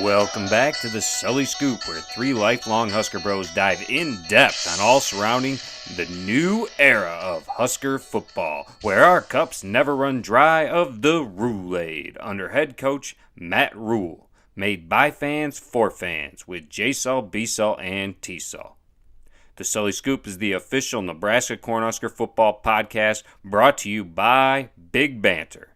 Welcome back to the Sully Scoop, where three lifelong Husker bros dive in depth on all surrounding the new era of Husker football, where our cups never run dry of the Rule-Aid under head coach Matt Rule, made by fans for fans with TSul, BSul, and TSul. The Sully Scoop is the official Nebraska Cornhusker football podcast brought to you by Big Banter.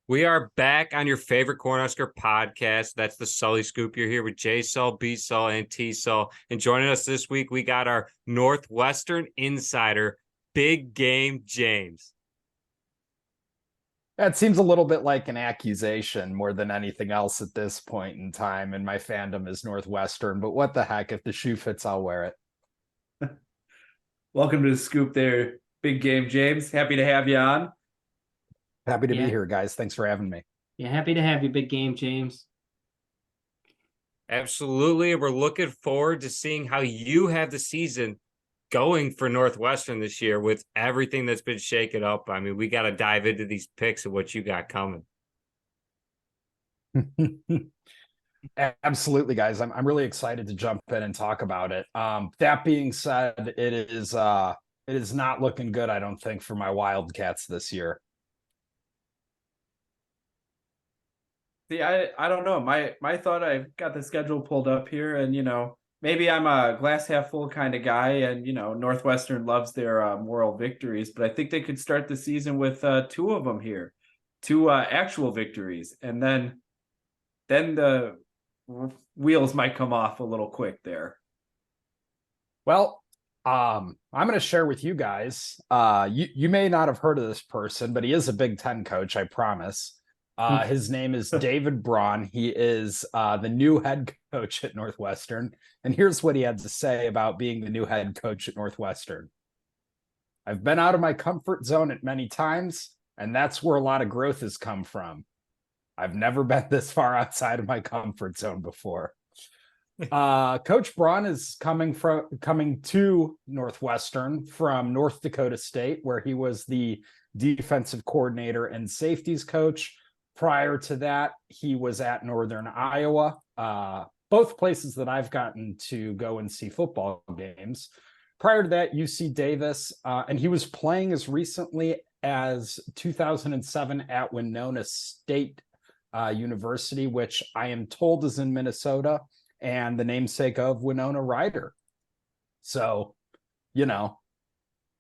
We are back on your favorite Cornhusker podcast. That's the Sully Scoop. You're here with TSul, BSul, and TSul. And joining us this week, we got our Northwestern insider, Big Game James. That seems a little bit like an accusation more than anything else at this point in time. And my fandom is Northwestern, but what the heck? If the shoe fits, I'll wear it. Welcome to the Scoop there, Big Game James. Happy to have you on. Happy to be here, guys. Thanks for having me. Yeah, happy to have you, Big Game James. Absolutely. We're looking forward to seeing how you have the season going for Northwestern this year with everything that's been shaken up. I mean, we got to dive into these picks of what you got coming. Absolutely, guys. I'm really excited to jump in and talk about it. That being said, it is not looking good, I don't think, for my Wildcats this year. See, I don't know. My thought, I've got the schedule pulled up here, and maybe I'm a glass half full kind of guy, and Northwestern loves their moral victories, but I think they could start the season with two of them here, two actual victories, and then the wheels might come off a little quick there. Well, I'm going to share with you guys. You may not have heard of this person, but he is a Big Ten coach, I promise. His name is David Braun. He is the new head coach at Northwestern. And here's what he had to say about being the new head coach at Northwestern. I've been out of my comfort zone at many times, and that's where a lot of growth has come from. I've never been this far outside of my comfort zone before. Coach Braun is coming to Northwestern from North Dakota State, where he was the defensive coordinator and safeties coach. Prior to that, he was at Northern Iowa, both places that I've gotten to go and see football games. Prior to that, UC Davis, and he was playing as recently as 2007 at Winona State University, which I am told is in Minnesota, and the namesake of Winona Ryder. So, that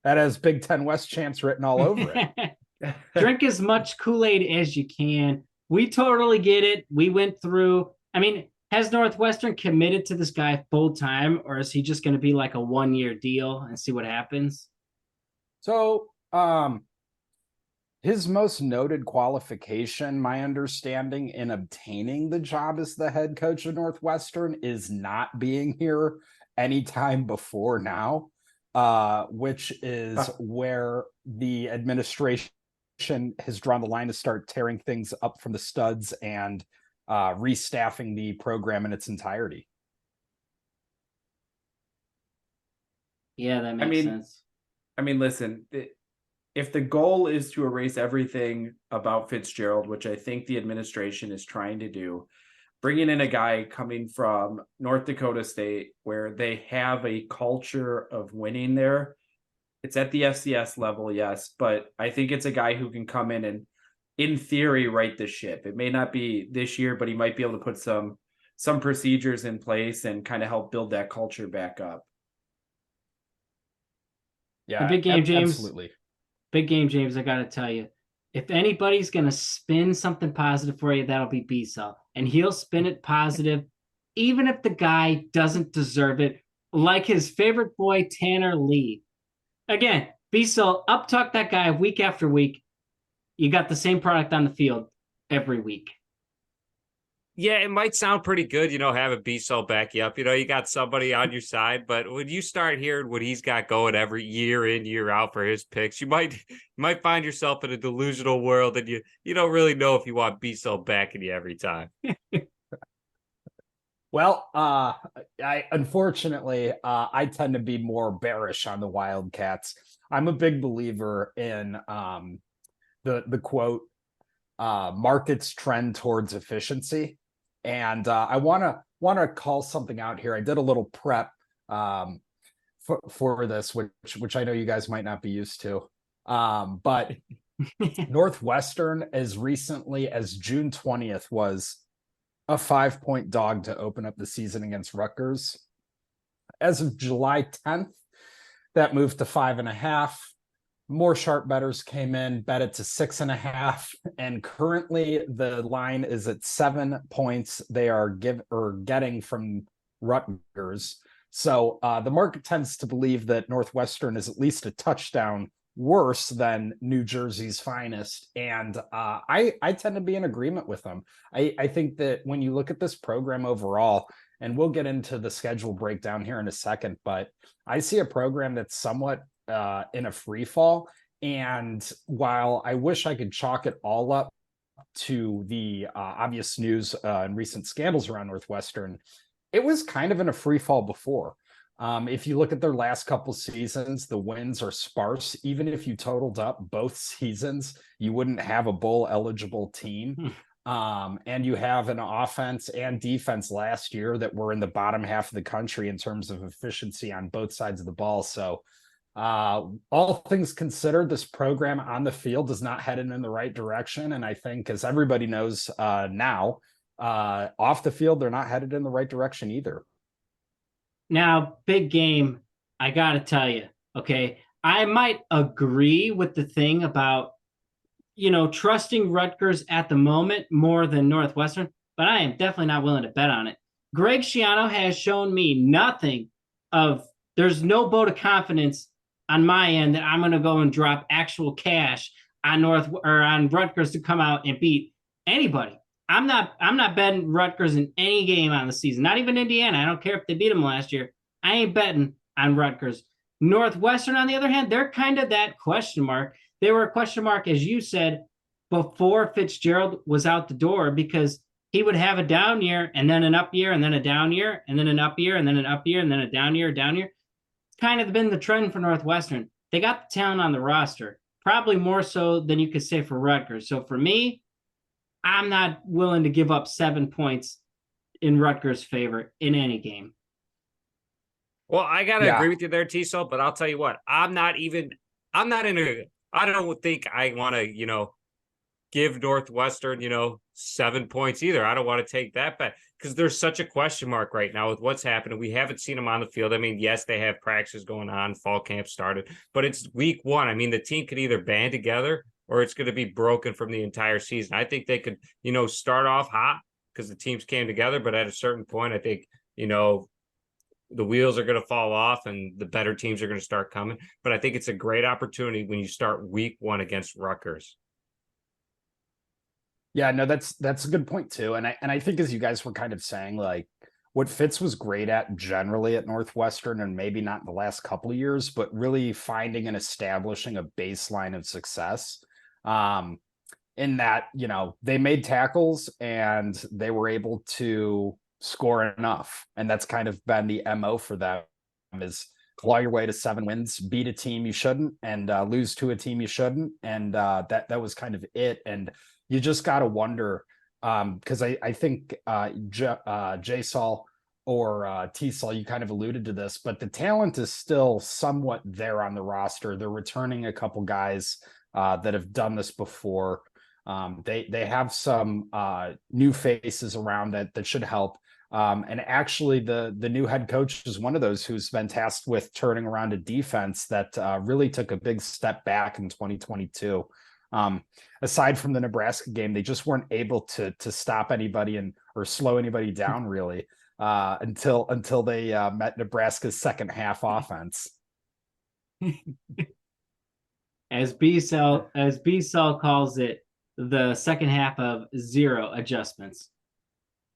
has Big Ten West champs written all over it. Drink as much Kool-Aid as you can. We totally get it. We went through. I mean, has Northwestern committed to this guy full time, or is he just going to be like a 1-year deal and see what happens? So, his most noted qualification, my understanding, in obtaining the job as the head coach of Northwestern is not being here anytime before now, which is where the administration has drawn the line to start tearing things up from the studs and restaffing the program in its entirety. Yeah, that makes sense. I mean, listen, if the goal is to erase everything about Fitzgerald, which I think the administration is trying to do, bringing in a guy coming from North Dakota State, where they have a culture of winning there, it's at the FCS level, yes, but I think it's a guy who can come in theory, right the ship. It may not be this year, but he might be able to put some procedures in place and kind of help build that culture back up. Yeah, Big Game James. Absolutely. Big Game James, I got to tell you, if anybody's going to spin something positive for you, that'll be BSul. And he'll spin it positive, even if the guy doesn't deserve it, like his favorite boy, Tanner Lee. Again, BSul, up-talk that guy week after week. You got the same product on the field every week. Yeah, it might sound pretty good, have a BSul back you up. You got somebody on your side, but when you start hearing what he's got going every year in, year out for his picks, you might find yourself in a delusional world, and you don't really know if you want BSul backing you every time. Well, I unfortunately tend to be more bearish on the Wildcats. I'm a big believer in the quote, markets trend towards efficiency. And I want to call something out here. I did a little prep for this, which I know you guys might not be used to. But Northwestern, as recently as June 20th, was a 5-point dog to open up the season against Rutgers. As of July 10th, that moved to 5.5. More sharp bettors came in, bet it to 6.5, and currently the line is at 7 points. They are getting from Rutgers. So the market tends to believe that Northwestern is at least a touchdown worse than New Jersey's finest, and I tend to be in agreement with them. I think that when you look at this program overall, and we'll get into the schedule breakdown here in a second, but I see a program that's somewhat in a free fall. And while I wish I could chalk it all up to the obvious news and recent scandals around Northwestern, it was kind of in a free fall before. If you look at their last couple seasons, the wins are sparse. Even if you totaled up both seasons, you wouldn't have a bowl eligible team. And you have an offense and defense last year that were in the bottom half of the country in terms of efficiency on both sides of the ball. So all things considered, this program on the field is not headed in the right direction. And I think, as everybody knows now, off the field, they're not headed in the right direction either. Now, big game, I got to tell you, okay, I might agree with the thing about, trusting Rutgers at the moment more than Northwestern, but I am definitely not willing to bet on it. Greg Schiano has shown me nothing of, there's no vote of confidence on my end that I'm going to go and drop actual cash on on Rutgers to come out and beat anybody. I'm not betting Rutgers in any game on the season, not even Indiana. I don't care if they beat them last year. I ain't betting on Rutgers. Northwestern, on the other hand, they're kind of that question mark. They were a question mark, as you said, before Fitzgerald was out the door, because he would have a down year and then an up year and then a down year and then an up year and then an up year and then a down year, down year. It's kind of been the trend for Northwestern. They got the talent on the roster, probably more so than you could say for Rutgers. So for me, I'm not willing to give up 7 points in Rutgers' favor in any game. Well, I gotta agree with you there, TSul, but I'll tell you what, I don't think I want to, give Northwestern, 7 points either. I don't want to take that bet because there's such a question mark right now with what's happening. We haven't seen them on the field. I mean, yes, they have practices going on, fall camp started, but it's week 1. I mean, the team could either band together or it's going to be broken from the entire season. I think they could, start off hot because the teams came together, but at a certain point, I think, the wheels are going to fall off and the better teams are going to start coming. But I think it's a great opportunity when you start week 1 against Rutgers. Yeah, no, that's a good point too. And I think, as you guys were kind of saying, like, what Fitz was great at generally at Northwestern, and maybe not in the last couple of years, but really finding and establishing a baseline of success. In that, they made tackles and they were able to score enough. And that's kind of been the MO for them, is claw your way to 7 wins, beat a team you shouldn't, and lose to a team you shouldn't. And that was kind of it. And you just got to wonder, because I think TSul or TSul, you kind of alluded to this, but the talent is still somewhat there on the roster. They're returning a couple guys that have done this before. They have some new faces around that should help. And actually, the new head coach is one of those who's been tasked with turning around a defense that really took a big step back in 2022. Aside from the Nebraska game, they just weren't able to stop anybody or slow anybody down really until they met Nebraska's second half offense. As B-Cell calls it, the second half of 0 adjustments.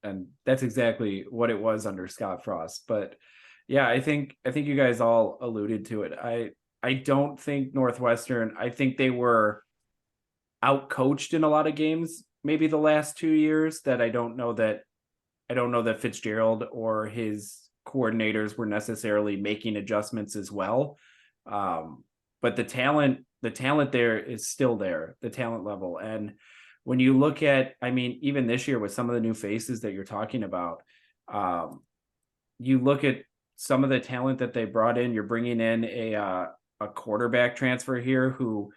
And that's exactly what it was under Scott Frost. But yeah, I think you guys all alluded to it. I don't think Northwestern, I think they were outcoached in a lot of games, maybe the last 2 years, that I don't know that Fitzgerald or his coordinators were necessarily making adjustments as well. But the talent there is still there, the talent level. And when you look at, I mean, even this year with some of the new faces that you're talking about, you look at some of the talent that they brought in. You're bringing in a quarterback transfer here who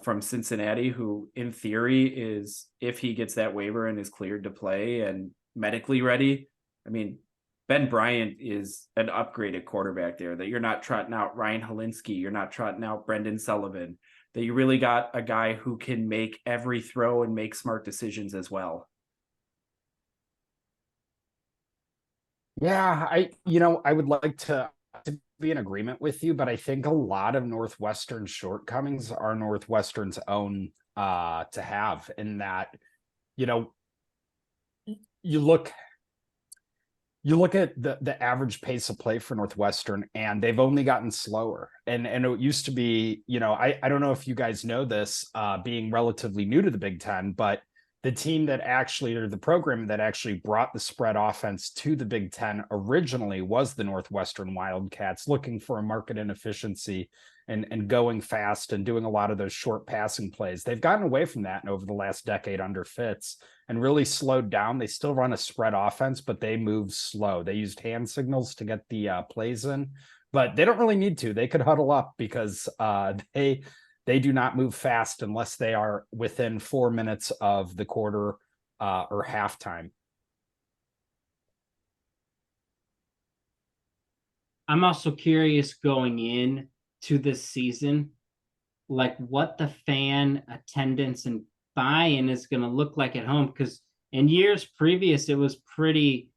from Cincinnati, who in theory is, if he gets that waiver and is cleared to play and medically ready, I mean, Ben Bryant is an upgraded quarterback there, that you're not trotting out Ryan Helinski, you're not trotting out Brendan Sullivan, that you really got a guy who can make every throw and make smart decisions as well. Yeah, I would like to be in agreement with you, but I think a lot of Northwestern shortcomings are Northwestern's own to have, in that, you know, you look at the average pace of play for Northwestern, and they've only gotten slower. And it used to be, I don't know if you guys know this, being relatively new to the Big Ten, but the team that actually, or the program that actually brought the spread offense to the Big Ten originally was the Northwestern Wildcats, looking for a market inefficiency and going fast and doing a lot of those short passing plays. They've gotten away from that over the last decade under Fitz and really slowed down. They still run a spread offense, but they move slow. They used hand signals to get the plays in, but they don't really need to. They could huddle up because they do not move fast unless they are within 4 minutes of the quarter or halftime. I'm also curious going in to this season, like what the fan attendance and buy-in is going to look like at home. Because in years previous, it was pretty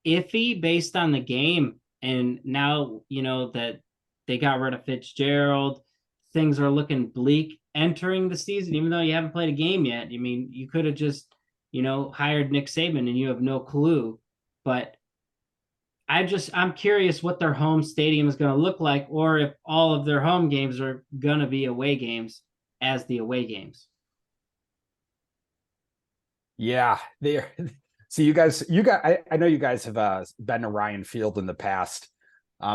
iffy based on the game. And now, that they got rid of Fitzgerald, things are looking bleak entering the season, even though you haven't played a game yet. I mean, you could have just, hired Nick Saban and you have no clue. But I'm curious what their home stadium is going to look like, or if all of their home games are going to be away games as the away games. Yeah, they're. So I know you guys have been to Ryan Field in the past.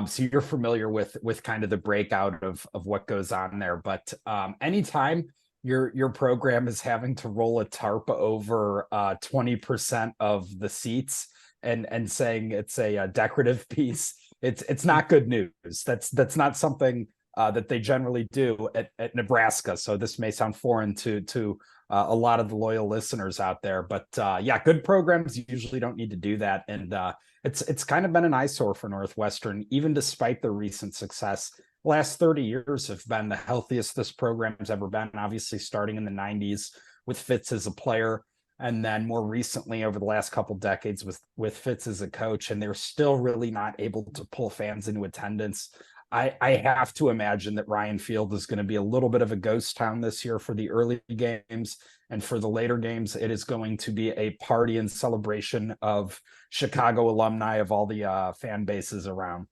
So you're familiar with kind of the breakout of what goes on there. But anytime your program is having to roll a tarp over 20% of the seats and saying it's a decorative piece, it's not good news. That's not something that they generally do at Nebraska. So this may sound foreign to a lot of the loyal listeners out there, but yeah, good programs usually don't need to do that. And it's kind of been an eyesore for Northwestern, even despite their recent success. The last 30 years have been the healthiest this program's ever been, obviously starting in the 90s with Fitz as a player, and then more recently over the last couple decades with Fitz as a coach, and they're still really not able to pull fans into attendance. I have to imagine that Ryan Field is going to be a little bit of a ghost town this year for the early games, and for the later games, it is going to be a party and celebration of Chicago alumni of all the fan bases around.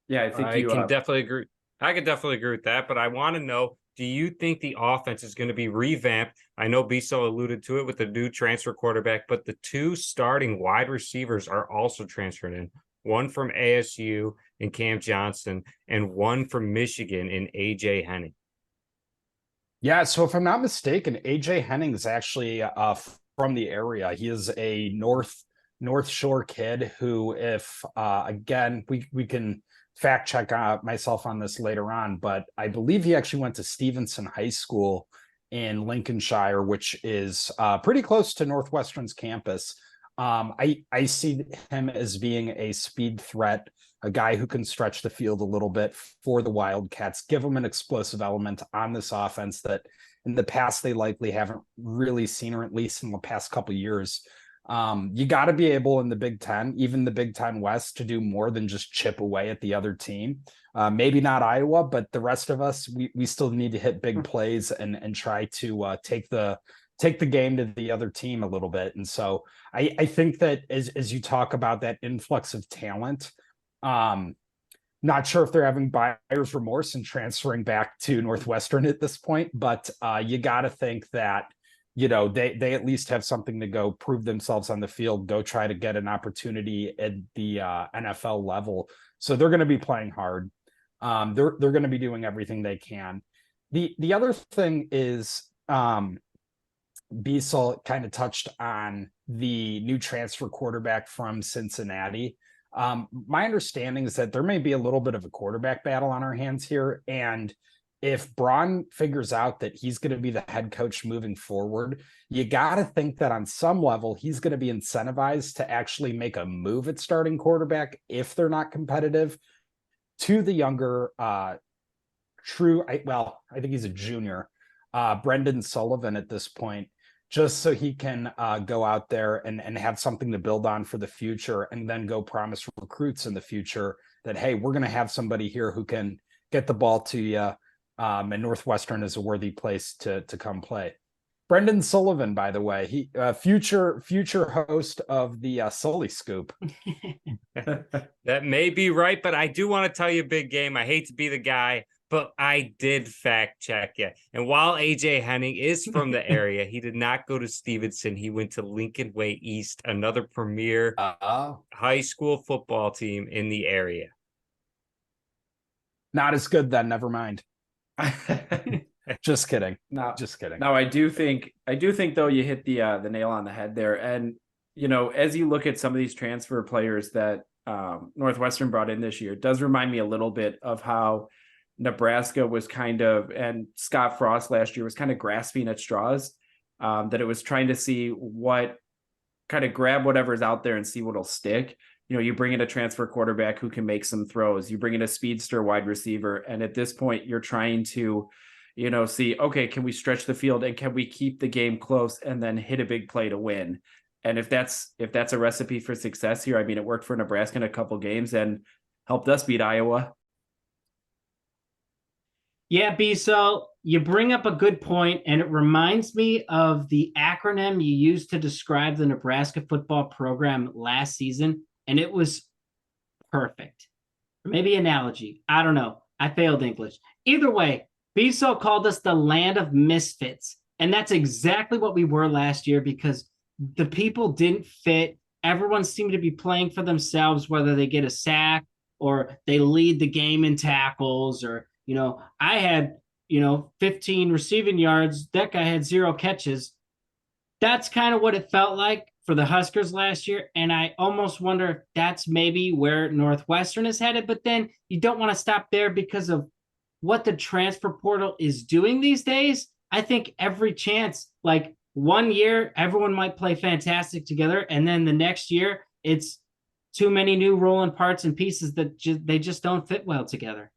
Yeah, I think I can definitely agree. I can definitely agree with that, but I want to know, do you think the offense is going to be revamped? I know Biso alluded to it with the new transfer quarterback, but the two starting wide receivers are also transferred in. One from ASU in Cam Johnston, and one from Michigan in AJ Henning. Yeah, so if I'm not mistaken, AJ Henning is actually from the area. He is a North Shore kid who, if again, we can fact check myself on this later on, but I believe he actually went to Stevenson High School in Lincolnshire, which is pretty close to Northwestern's campus. I see him as being a speed threat, a guy who can stretch the field a little bit for the Wildcats, give them an explosive element on this offense that in the past they likely haven't really seen, or at least in the past couple of years. You got to be able in the Big Ten, even the Big Ten West, to do more than just chip away at the other team. Maybe not Iowa, but the rest of us, we still need to hit big plays and try to take the game to the other team a little bit. And so I think that as you talk about that influx of talent, not sure if they're having buyer's remorse and transferring back to Northwestern at this point, but you got to think that, they at least have something to go prove themselves on the field, go try to get an opportunity at the NFL level. So they're going to be playing hard. They're going to be doing everything they can. The other thing is Biesel kind of touched on the new transfer quarterback from Cincinnati. My understanding is that there may be a little bit of a quarterback battle on our hands here. And if Braun figures out that he's going to be the head coach moving forward, you got to think that on some level, he's going to be incentivized to actually make a move at starting quarterback if they're not competitive to the younger, I think he's a junior, Brendan Sullivan at this point, just so he can go out there and have something to build on for the future, and then go promise recruits in the future that, hey, we're going to have somebody here who can get the ball to you, and Northwestern is a worthy place to come play. Brendan Sullivan, by the way, he future host of the Sully Scoop. That may be right, but I do want to tell you, big game. I hate to be the guy, but I did fact check you. And while AJ Henning is from the area, he did not go to Stevenson. He went to Lincoln Way East, another premier high school football team in the area. Not as good then. Never mind. Just kidding. No, just kidding. No, I do think though you hit the nail on the head there. And as you look at some of these transfer players that Northwestern brought in this year, it does remind me a little bit of how Nebraska was and Scott Frost last year was kind of grasping at straws, that it was trying to see what kind of grab whatever's out there and see what'll stick. You bring in a transfer quarterback who can make some throws, you bring in a speedster wide receiver. And at this point you're trying to, see, okay, can we stretch the field and can we keep the game close and then hit a big play to win? And if that's a recipe for success here, I mean, it worked for Nebraska in a couple games and helped us beat Iowa. Yeah, Biesel, you bring up a good point, and it reminds me of the acronym you used to describe the Nebraska football program last season, and it was perfect. Or maybe analogy. I don't know. I failed English. Either way, Biesel called us the land of misfits, and that's exactly what we were last year because the people didn't fit. Everyone seemed to be playing for themselves, whether they get a sack or they lead the game in tackles or I had, 15 receiving yards. That guy had 0 catches. That's kind of what it felt like for the Huskers last year. And I almost wonder if that's maybe where Northwestern is headed. But then you don't want to stop there because of what the transfer portal is doing these days. I think every chance, like 1 year, everyone might play fantastic together. And then the next year, it's too many new rolling parts and pieces that they just don't fit well together.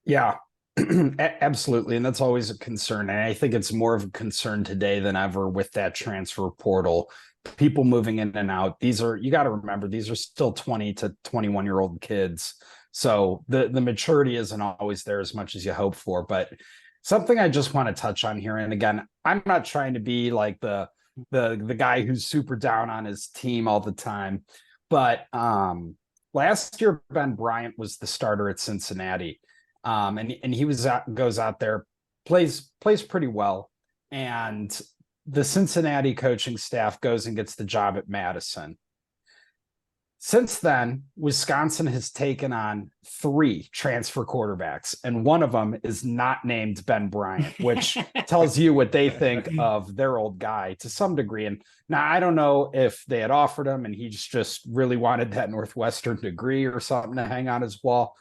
Yeah, absolutely. And that's always a concern. And I think it's more of a concern today than ever with that transfer portal, people moving in and out. You got to remember, these are still 20 to 21-year-old kids. So the maturity isn't always there as much as you hope for. But something I just want to touch on here. And again, I'm not trying to be like the guy who's super down on his team all the time. But last year, Ben Bryant was the starter at Cincinnati. And he goes out there, plays pretty well. And the Cincinnati coaching staff goes and gets the job at Madison. Since then, Wisconsin has taken on 3 transfer quarterbacks, and one of them is not named Ben Bryant, which tells you what they think of their old guy to some degree. And now I don't know if they had offered him and he just really wanted that Northwestern degree or something to hang on his wall.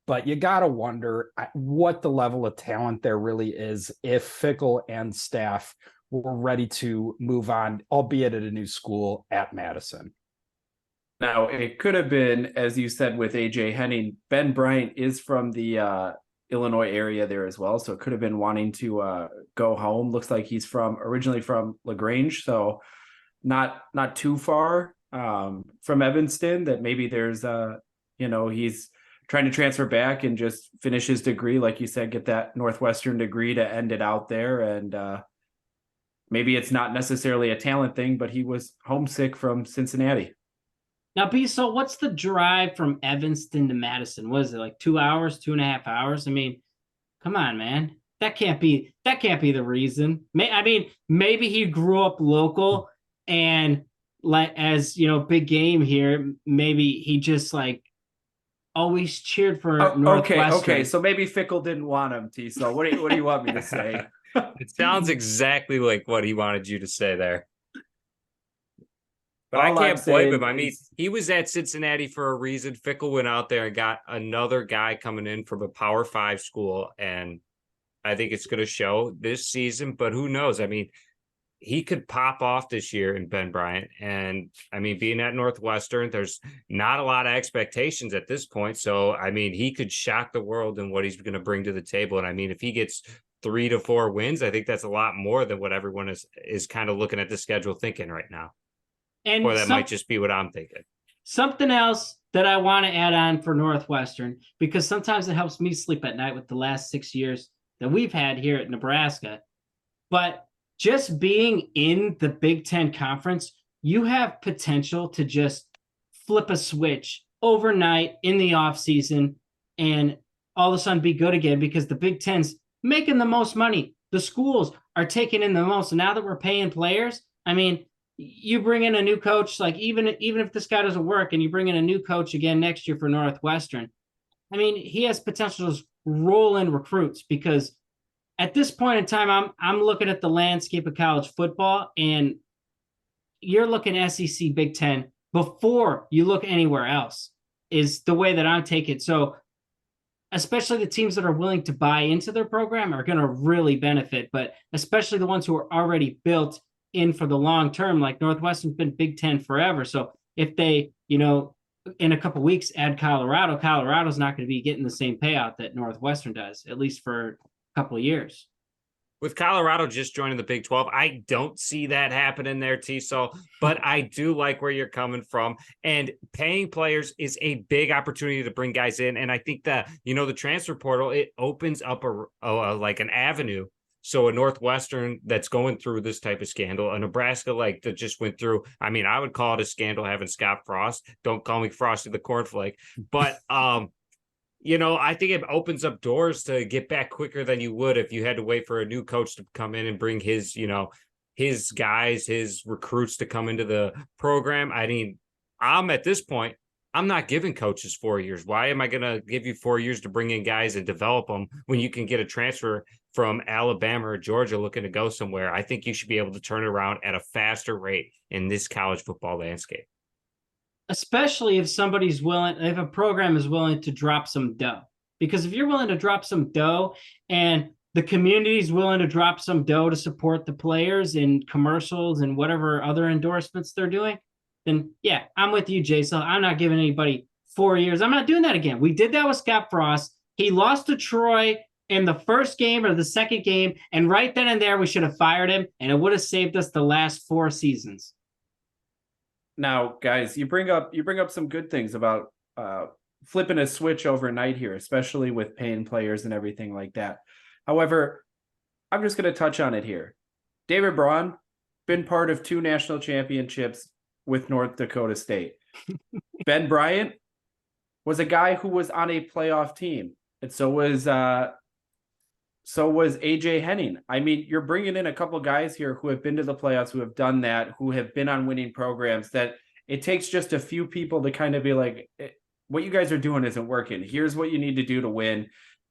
But you got to wonder what the level of talent there really is if Fickle and staff were ready to move on, albeit at a new school at Madison. Now, it could have been, as you said, with AJ Henning. Ben Bryant is from the Illinois area there as well, so it could have been wanting to go home. Looks like he's originally from LaGrange, so not too far from Evanston. That maybe there's he's trying to transfer back and just finish his degree, like you said, get that Northwestern degree to end it out there. And maybe it's not necessarily a talent thing, but he was homesick from Cincinnati. Now, Biesel, what's the drive from Evanston to Madison? What is it, like 2 hours, 2.5 hours? I mean, come on, man. That can't be the reason. Maybe he grew up local and as big game here, maybe he just always cheered for Okay, Northwestern. so maybe Fickle didn't want him, TSul. What do you want me to say? It sounds exactly like what he wanted you to say there. But All I I'm can't blame him. saying I mean, is- he was at Cincinnati for a reason. Fickle went out there and got another guy coming in from a Power 5 school, and I think it's going to show this season, but who knows? I mean, he could pop off this year in Ben Bryant. And I mean, being at Northwestern, there's not a lot of expectations at this point. So, I mean, he could shock the world in what he's going to bring to the table. And I mean, if he gets 3 to 4 wins, I think that's a lot more than what everyone is kind of looking at the schedule thinking right now. And Or that might just be what I'm thinking. Something else that I want to add on for Northwestern, because sometimes it helps me sleep at night with the last 6 years that we've had here at Nebraska. But just being in the Big Ten Conference, you have potential to just flip a switch overnight in the offseason and all of a sudden be good again, because the Big Ten's making the most money. The schools are taking in the most. And now that we're paying players, I mean, you bring in a new coach, like even if this guy doesn't work and you bring in a new coach again next year for Northwestern, I mean, he has potential to just roll in recruits, because at this point in time, I'm looking at the landscape of college football, and you're looking SEC, Big Ten before you look anywhere else, is the way that I take it. So especially the teams that are willing to buy into their program are going to really benefit, but especially the ones who are already built in for the long term, like Northwestern's been Big Ten forever. So if they, in a couple of weeks add Colorado's not going to be getting the same payout that Northwestern does, at least for a couple of years. With Colorado just joining the Big 12, I don't see that happening there, TSul, but I do like where you're coming from. And paying players is a big opportunity to bring guys in. And I think that, the transfer portal, it opens up like an avenue. So a Northwestern that's going through this type of scandal, a Nebraska like that just went through, I mean, I would call it a scandal having Scott Frost. Don't call me Frosty the Cornflake. But I think it opens up doors to get back quicker than you would if you had to wait for a new coach to come in and bring his guys, his recruits to come into the program. I mean, I'm at this point, I'm not giving coaches 4 years. Why am I going to give you 4 years to bring in guys and develop them when you can get a transfer from Alabama or Georgia looking to go somewhere? I think you should be able to turn it around at a faster rate in this college football landscape. Especially if if a program is willing to drop some dough. Because if you're willing to drop some dough and the community is willing to drop some dough to support the players in commercials and whatever other endorsements they're doing, then yeah, I'm with you, Jason. I'm not giving anybody 4 years. I'm not doing that again. We did that with Scott Frost. He lost to Troy in the first game or the second game, and right then and there we should have fired him, and it would have saved us the last 4 seasons. Now, guys, you bring up some good things about flipping a switch overnight here, especially with paying players and everything like that. However, I'm just going to touch on it here. David Braun, been part of 2 national championships with North Dakota State. Ben Bryant was a guy who was on a playoff team, and so was AJ Henning. I mean, you're bringing in a couple guys here who have been to the playoffs, who have done that, who have been on winning programs, that it takes just a few people to kind of be like, what you guys are doing isn't working. Here's what you need to do to win.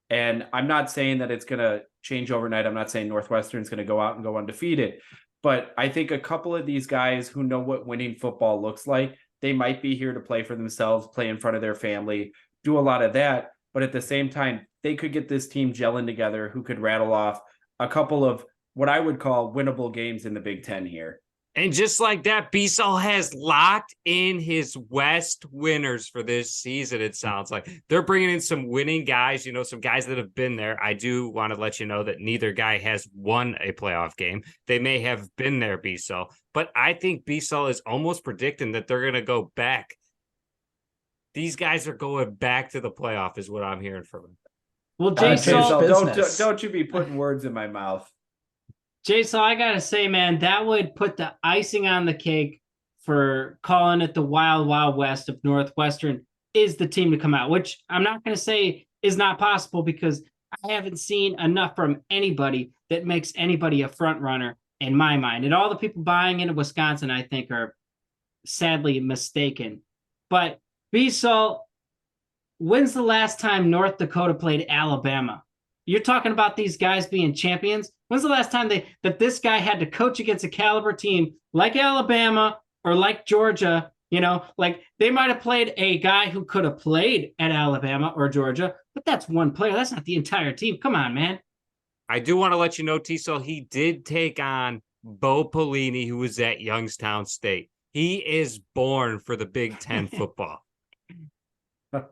And I'm not saying that it's going to change overnight. I'm not saying Northwestern's going to go out and go undefeated. But I think a couple of these guys who know what winning football looks like, they might be here to play for themselves, play in front of their family, do a lot of that. But at the same time, they could get this team gelling together who could rattle off a couple of what I would call winnable games in the Big Ten here. And just like that, TSul has locked in his West winners for this season, it sounds like. They're bringing in some winning guys, some guys that have been there. I do want to let you know that neither guy has won a playoff game. They may have been there, TSul. But I think TSul is almost predicting that they're going to go back. These guys are going back to the playoff is what I'm hearing from them. Well, Jason, don't you be putting words in my mouth. Jason, I got to say, man, that would put the icing on the cake for calling it the Wild Wild West if Northwestern is the team to come out, which I'm not going to say is not possible, because I haven't seen enough from anybody that makes anybody a front runner in my mind. And all the people buying into Wisconsin, I think, are sadly mistaken. But TSul, when's the last time North Dakota played Alabama? You're talking about these guys being champions. When's the last time that this guy had to coach against a caliber team like Alabama or like Georgia? You know, like they might have played a guy who could have played at Alabama or Georgia, but that's one player. That's not the entire team. Come on, man. I do want to let you know, TSul, he did take on Bo Pelini, who was at Youngstown State. He is born for the Big Ten football. I'm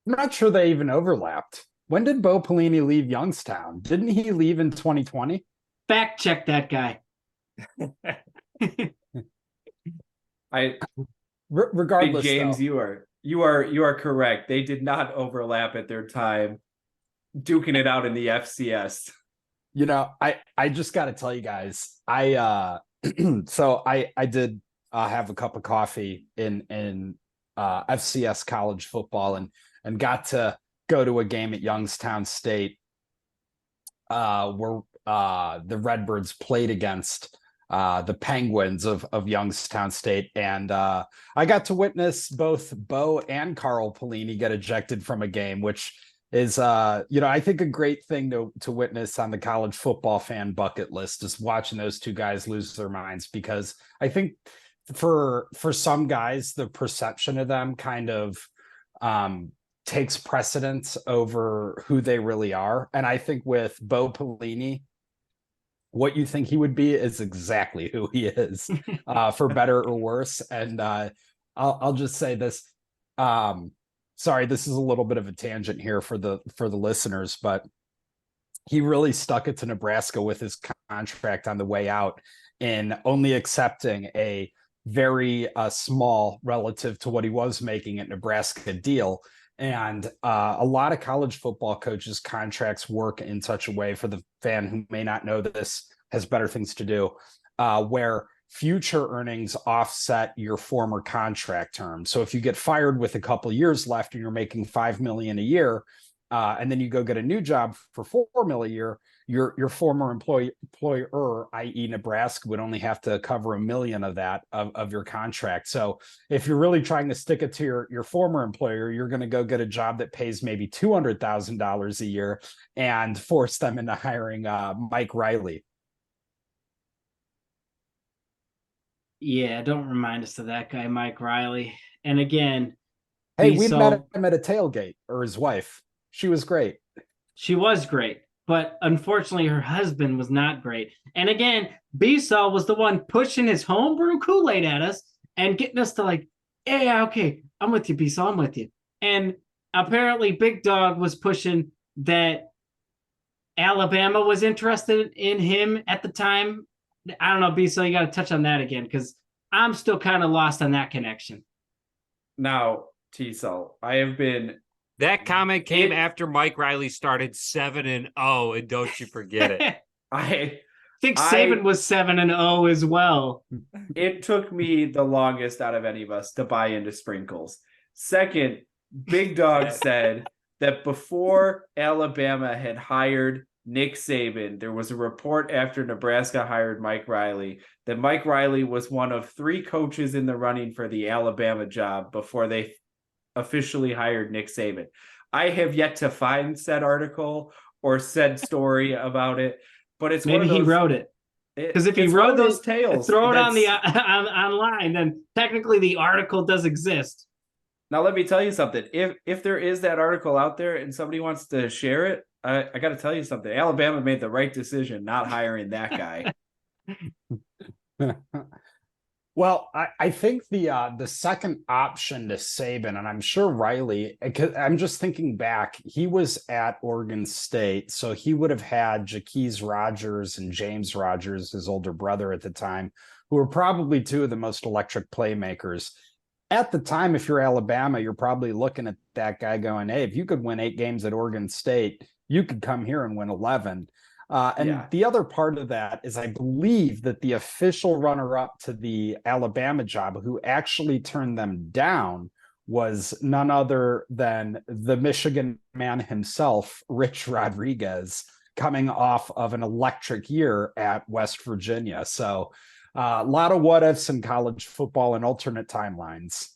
not sure they even overlapped. When did Bo Pelini leave Youngstown? Didn't he leave in 2020? Fact check that guy. Regardless, James, though, you are correct. They did not overlap at their time duking it out in the FCS. You know, I just got to tell you guys, so I did have a cup of coffee in FCS college football and got to go to a game at Youngstown State where the Redbirds played against the Penguins of Youngstown State. And I got to witness both Bo and Carl Pelini get ejected from a game, which is, I think a great thing to witness on the college football fan bucket list is watching those two guys lose their minds, because I think for some guys, the perception of them kind of takes precedence over who they really are. And I think with Bo Pelini, what you think he would be is exactly who he is, for better or worse. And I'll just say this. Sorry, this is a little bit of a tangent here for the listeners, but he really stuck it to Nebraska with his contract on the way out in only accepting a very small, relative to what he was making at Nebraska, deal. And a lot of college football coaches' contracts work in such a way, for the fan who may not know this, has better things to do, where future earnings offset your former contract term. So if you get fired with a couple of years left and you're making $5 million a year, and then you go get a new job for $4 million a year, your former employer, i.e. Nebraska, would only have to cover $1 million of that of your contract. So if you're really trying to stick it to your former employer, you're going to go get a job that pays maybe $200,000 a year and force them into hiring Mike Riley. Yeah, don't remind us of that guy, Mike Riley. And again, hey, we met him at a tailgate, or his wife. She was great. She was great, but unfortunately her husband was not great. And again, TSul was the one pushing his homebrew Kool-Aid at us and getting us to like, yeah, okay, I'm with you, TSul, I'm with you. And apparently Big Dog was pushing that Alabama was interested in him at the time. I don't know, TSul, you got to touch on that again, because I'm still kind of lost on that connection. Now, TSul, I have been... That comment came after Mike Riley started 7-0, and don't you forget it. I think Saban was 7-0 as well. It took me the longest out of any of us to buy into sprinkles. Second, Big Dog said that before Alabama had hired Nick Saban, there was a report after Nebraska hired Mike Riley that Mike Riley was one of 3 coaches in the running for the Alabama job before they officially hired Nick Saban. I have yet to find said article or said story about it, but it's maybe he wrote it. Because if he wrote those tales, throw it on the online, then technically the article does exist. Now let me tell you something. If there is that article out there and somebody wants to share it, I got to tell you something. Alabama made the right decision not hiring that guy. Well, I think the second option to Saban, and I'm sure Riley, I'm just thinking back, he was at Oregon State, so he would have had Jaquez Rogers and James Rogers, his older brother at the time, who were probably 2 of the most electric playmakers. At the time, if you're Alabama, you're probably looking at that guy going, hey, if you could win 8 games at Oregon State, you could come here and win 11. The other part of that is I believe that the official runner-up to the Alabama job, who actually turned them down, was none other than the Michigan man himself, Rich Rodriguez, coming off of an electric year at West Virginia. So a lot of what ifs in college football and alternate timelines.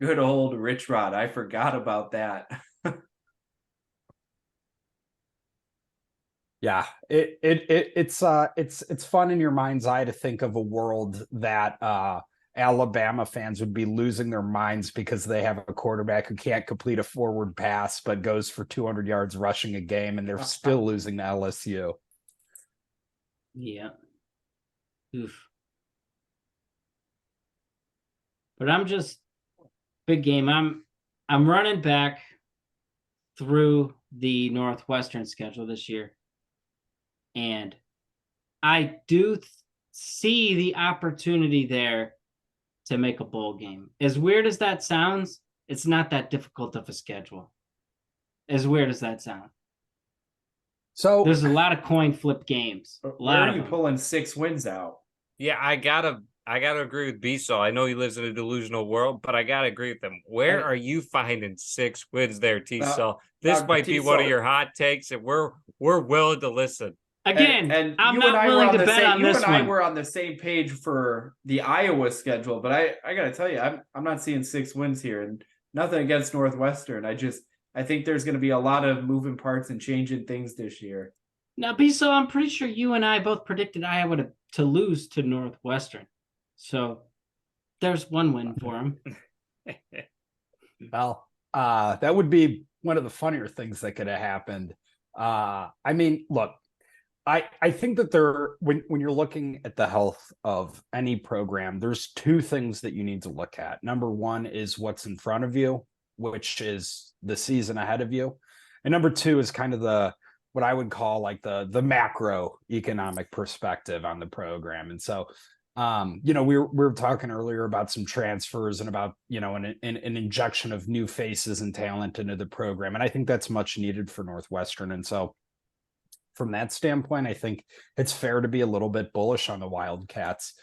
Good old Rich Rod. I forgot about that. Yeah, it's fun in your mind's eye to think of a world that Alabama fans would be losing their minds because they have a quarterback who can't complete a forward pass but goes for 200 yards rushing a game, and they're still losing to LSU. Yeah. Oof. But I'm just big game. I'm running back through the Northwestern schedule this year. And I do see the opportunity there to make a bowl game. As weird as that sounds, it's not that difficult of a schedule. As weird as that sounds. So there's a lot of coin flip games. Where are you pulling 6 wins out? Yeah, I gotta agree with B-Saw. I know he lives in a delusional world, but I gotta agree with him. Where are you finding 6 wins there, T-Saw? This might be one of your hot takes, and we're willing to listen. Again, and I'm not willing to bet on this one. You and I were on the same page for the Iowa schedule, but I got to tell you, I'm not seeing 6 wins here, and nothing against Northwestern. I think there's going to be a lot of moving parts and changing things this year. Now, B-So, I'm pretty sure you and I both predicted Iowa to lose to Northwestern. So there's one win for them. Well, that would be one of the funnier things that could have happened. I mean, look, I think that when you're looking at the health of any program, there's 2 things that you need to look at. Number one is what's in front of you, which is the season ahead of you. And number 2 is kind of what I would call like the macro economic perspective on the program. And so, we were talking earlier about some transfers and about, an injection of new faces and talent into the program. And I think that's much needed for Northwestern. And so from that standpoint, I think it's fair to be a little bit bullish on the Wildcats.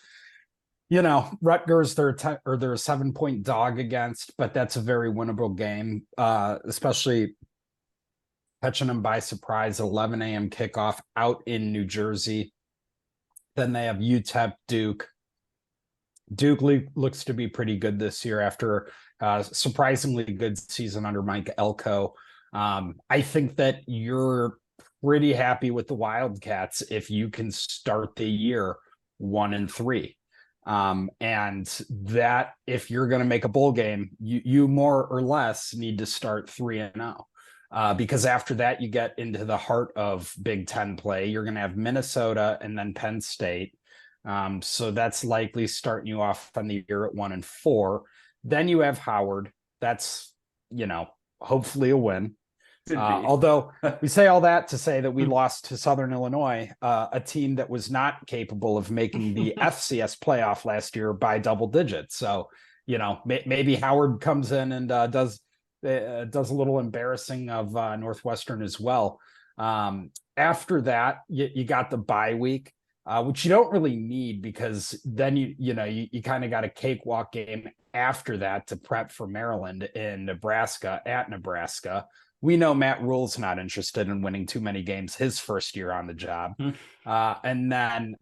Rutgers, they're a 7-point dog against, but that's a very winnable game, especially catching them by surprise, 11 a.m. kickoff out in New Jersey. Then they have UTEP, Duke. Duke looks to be pretty good this year after a surprisingly good season under Mike Elko. I think that you're pretty happy with the Wildcats if you can start the year 1-3. And that if you're going to make a bowl game, you more or less need to start 3-0. Because after that, you get into the heart of Big Ten play. You're going to have Minnesota and then Penn State. So that's likely starting you off on the year at 1-4. Then you have Howard. That's, hopefully a win. Although we say all that to say that we lost to Southern Illinois, a team that was not capable of making the FCS playoff last year by double digits. So, maybe Howard comes in and does a little embarrassing of Northwestern as well. After that, you got the bye week, which you don't really need because then you kind of got a cakewalk game after that to prep for Maryland in Nebraska at Nebraska. We know Matt Rule's not interested in winning too many games his first year on the job. And then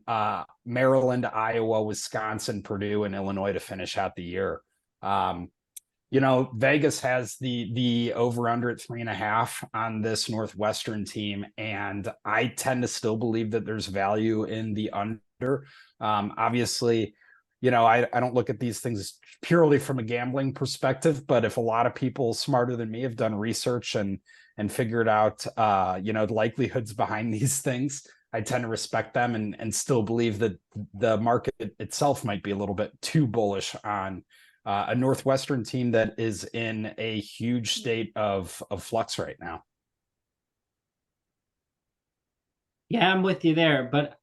Maryland, Iowa, Wisconsin, Purdue, and Illinois to finish out the year. Vegas has the over-under at 3.5 on this Northwestern team. And I tend to still believe that there's value in the under. Obviously, I don't look at these things purely from a gambling perspective, but if a lot of people smarter than me have done research and figured out, the likelihoods behind these things, I tend to respect them and still believe that the market itself might be a little bit too bullish on a Northwestern team that is in a huge state of flux right now. Yeah, I'm with you there, but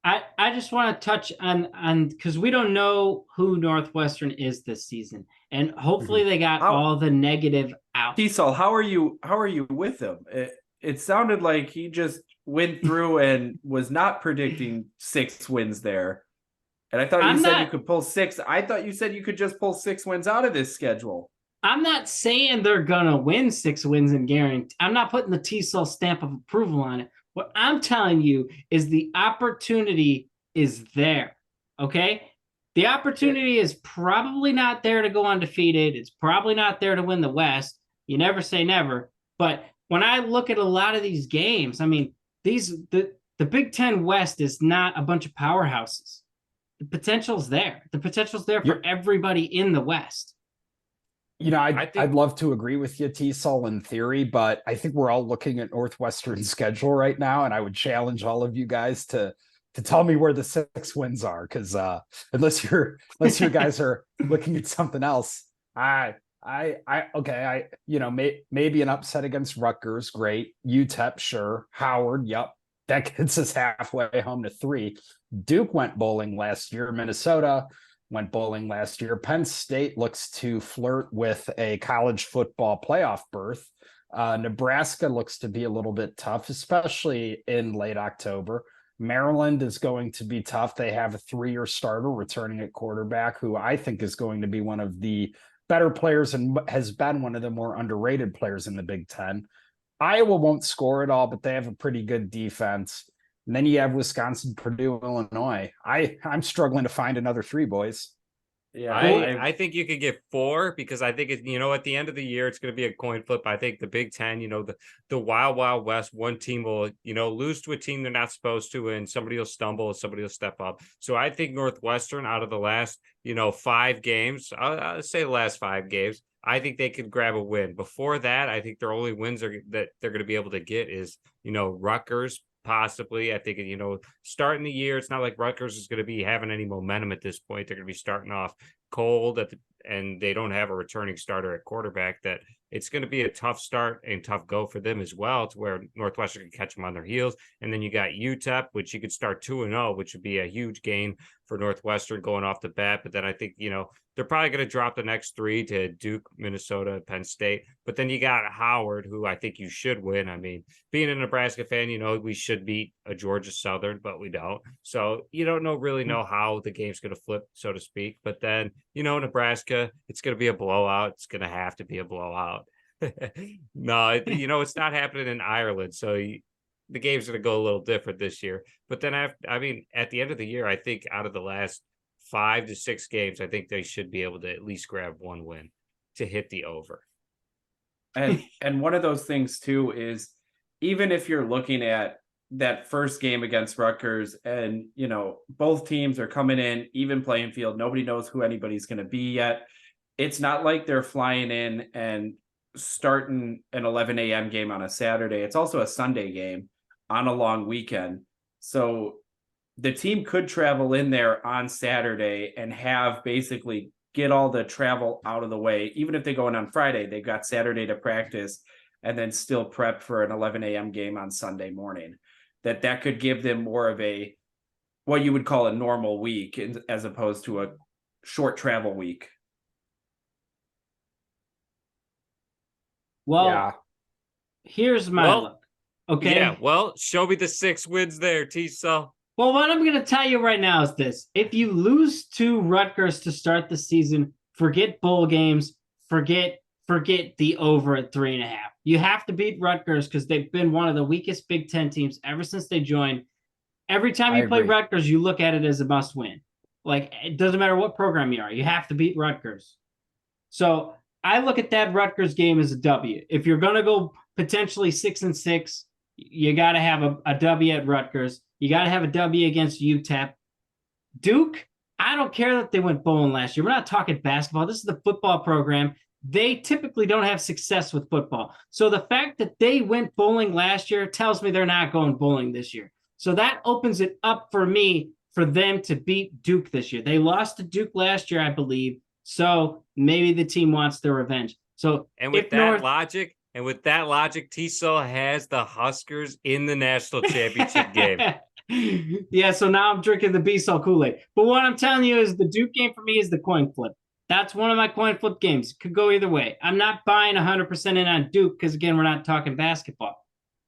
I just want to touch on because we don't know who Northwestern is this season, and hopefully they got all the negative out. TSul, how are you with him? It sounded like he just went through and was not predicting 6 wins there, and I thought you said you could pull 6. I thought you said you could just pull 6 wins out of this schedule. I'm not saying they're gonna win 6 wins and guarantee. I'm not putting the TSul stamp of approval on it. What I'm telling you is the opportunity is there, okay? The opportunity is probably not there to go undefeated. It's probably not there to win the West. You never say never. But when I look at a lot of these games, I mean, the Big Ten West is not a bunch of powerhouses. The potential's there. The potential's there for everybody in the West. You know, I'd love to agree with you, TSul, in theory, but I think we're all looking at Northwestern's schedule right now, and I would challenge all of you guys to tell me where the 6 wins are, because unless you guys are looking at something else, maybe an upset against Rutgers, great. UTEP, sure. Howard, yep, that gets us halfway home to 3. Duke went bowling last year. Minnesota went bowling last year. Penn State looks to flirt with a college football playoff berth. Nebraska looks to be a little bit tough, especially in late October. Maryland is going to be tough. They have a 3-year starter returning at quarterback, who I think is going to be one of the better players and has been one of the more underrated players in the Big Ten. Iowa won't score at all, but they have a pretty good defense. And then you have Wisconsin, Purdue, Illinois. I'm struggling to find another 3, boys. Yeah, I think you could get 4, because I think at the end of the year, it's going to be a coin flip. I think the Big Ten, the Wild Wild West, one team will, lose to a team they're not supposed to, and somebody will stumble, somebody will step up. So I think Northwestern, out of the last, 5 games, I'll say the last 5 games, I think they could grab a win. Before that, I think their only wins that they're going to be able to get is, Rutgers, possibly. I think, starting the year, it's not like Rutgers is going to be having any momentum at this point. They're going to be starting off cold and they don't have a returning starter at quarterback. That it's going to be a tough start and tough go for them as well, to where Northwestern can catch them on their heels. And then you got UTEP, which you could start 2-0, which would be a huge gain for Northwestern going off the bat. But then I think, they're probably going to drop the next 3 to Duke, Minnesota, Penn State. But then you got Howard, who I think you should win. I mean, being a Nebraska fan, we should beat a Georgia Southern, but we don't. So you don't really know how the game's going to flip, so to speak. But then, Nebraska, it's going to be a blowout. It's going to have to be a blowout. No, it's not happening in Ireland. So the game's going to go a little different this year. But then, at the end of the year, I think out of the last 5 to 6 games, I think they should be able to at least grab 1 win to hit the over. And one of those things too is, even if you're looking at that first game against Rutgers and, both teams are coming in, even playing field, nobody knows who anybody's going to be yet. It's not like they're flying in and starting an 11 a.m. game on a Saturday. It's also a Sunday game on a long weekend. So the team could travel in there on Saturday and have basically get all the travel out of the way. Even if they go in on Friday, they've got Saturday to practice and then still prep for an 11 a.m. game on Sunday morning. That could give them more of a, what you would call a normal week, as opposed to a short travel week. Well, here's my look. Okay. Yeah. Well, show me the 6 wins there, TSul. Well, what I'm going to tell you right now is this. If you lose to Rutgers to start the season, forget bowl games, forget the over at 3.5. You have to beat Rutgers, because they've been one of the weakest Big Ten teams ever since they joined. Every time you play Rutgers, you look at it as a must win. Like, it doesn't matter what program you are. You have to beat Rutgers. So I look at that Rutgers game as a W. If you're going to go potentially 6-6, you got to have a W at Rutgers. You got to have a W against UTEP. Duke, I don't care that they went bowling last year. We're not talking basketball. This is the football program. They typically don't have success with football. So the fact that they went bowling last year tells me they're not going bowling this year. So that opens it up for me for them to beat Duke this year. They lost to Duke last year, I believe. So maybe the team wants their revenge. So with that logic, TSul has the Huskers in the national championship game. Yeah, so now I'm drinking the B-Sol Kool-Aid. But what I'm telling you is the Duke game for me is the coin flip. That's one of my coin flip games. Could go either way. I'm not buying 100% in on Duke because, again, we're not talking basketball.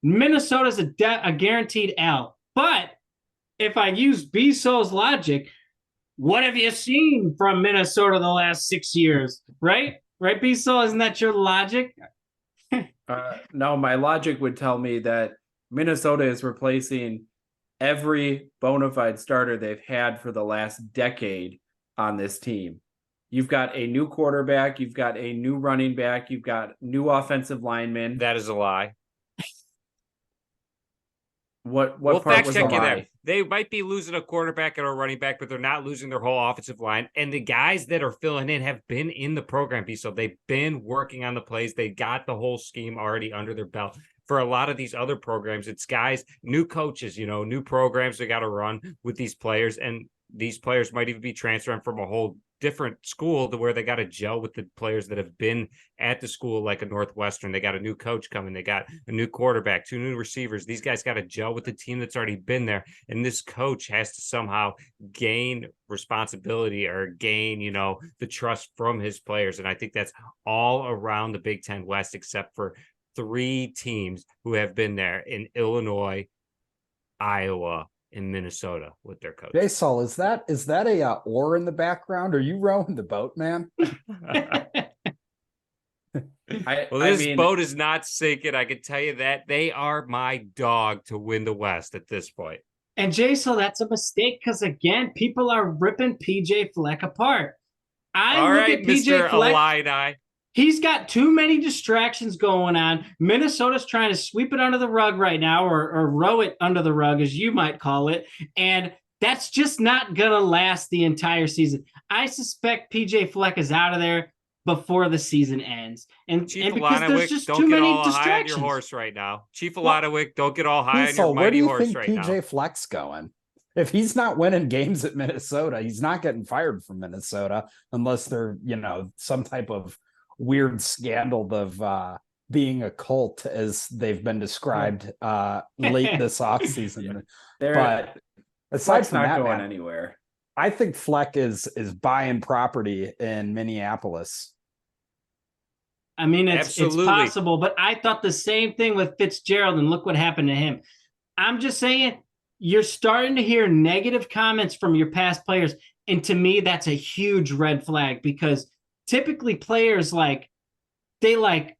Minnesota's a guaranteed L. But if I use B-Sol's logic, what have you seen from Minnesota the last 6 years? Right? Right, B-Sol? Isn't that your logic? No, my logic would tell me that Minnesota is replacing every bona fide starter they've had for the last decade on this team. You've got a new quarterback, you've got a new running back, you've got new offensive linemen. That is a lie. What We'll part fact was a check you there. lie? They might be losing a quarterback and a running back, but they're not losing their whole offensive line. And the guys that are filling in have been in the program, so they've been working on the plays. They got the whole scheme already under their belt. For a lot of these other programs, it's guys, new coaches, new programs they got to run with these players. And these players might even be transferring from a whole different school to where they got to gel with the players that have been at the school, like a Northwestern. They got a new coach coming. They got a new quarterback, 2 new receivers. These guys got to gel with the team that's already been there. And this coach has to somehow gain responsibility or gain, the trust from his players. And I think that's all around the Big Ten West, except for 3 teams who have been there in Illinois, Iowa, in Minnesota with their coach. TSul, is that a oar in the background? Are you rowing the boat, man? This boat is not sinking. I can tell you that. They are my dog to win the West at this point. And JSul, that's a mistake because, again, people are ripping PJ Fleck apart. All right, Mr. Illini. He's got too many distractions going on. Minnesota's trying to sweep it under the rug right now, or row it under the rug, as you might call it. And that's just not going to last the entire season. I suspect PJ Fleck is out of there before the season ends. And because there's just too many distractions. High on your horse right now. Chief Alanowick, don't get all high on your mighty horse right now. Where do you think PJ Fleck's going? If he's not winning games at Minnesota, he's not getting fired from Minnesota unless they're, some type of weird scandal of being a cult, as they've been described late this offseason. But aside from that, going anywhere. I think Fleck is buying property in Minneapolis. I mean, it's possible, but I thought the same thing with Fitzgerald, and look what happened to him. I'm just saying, you're starting to hear negative comments from your past players, and to me, that's a huge red flag, because typically players they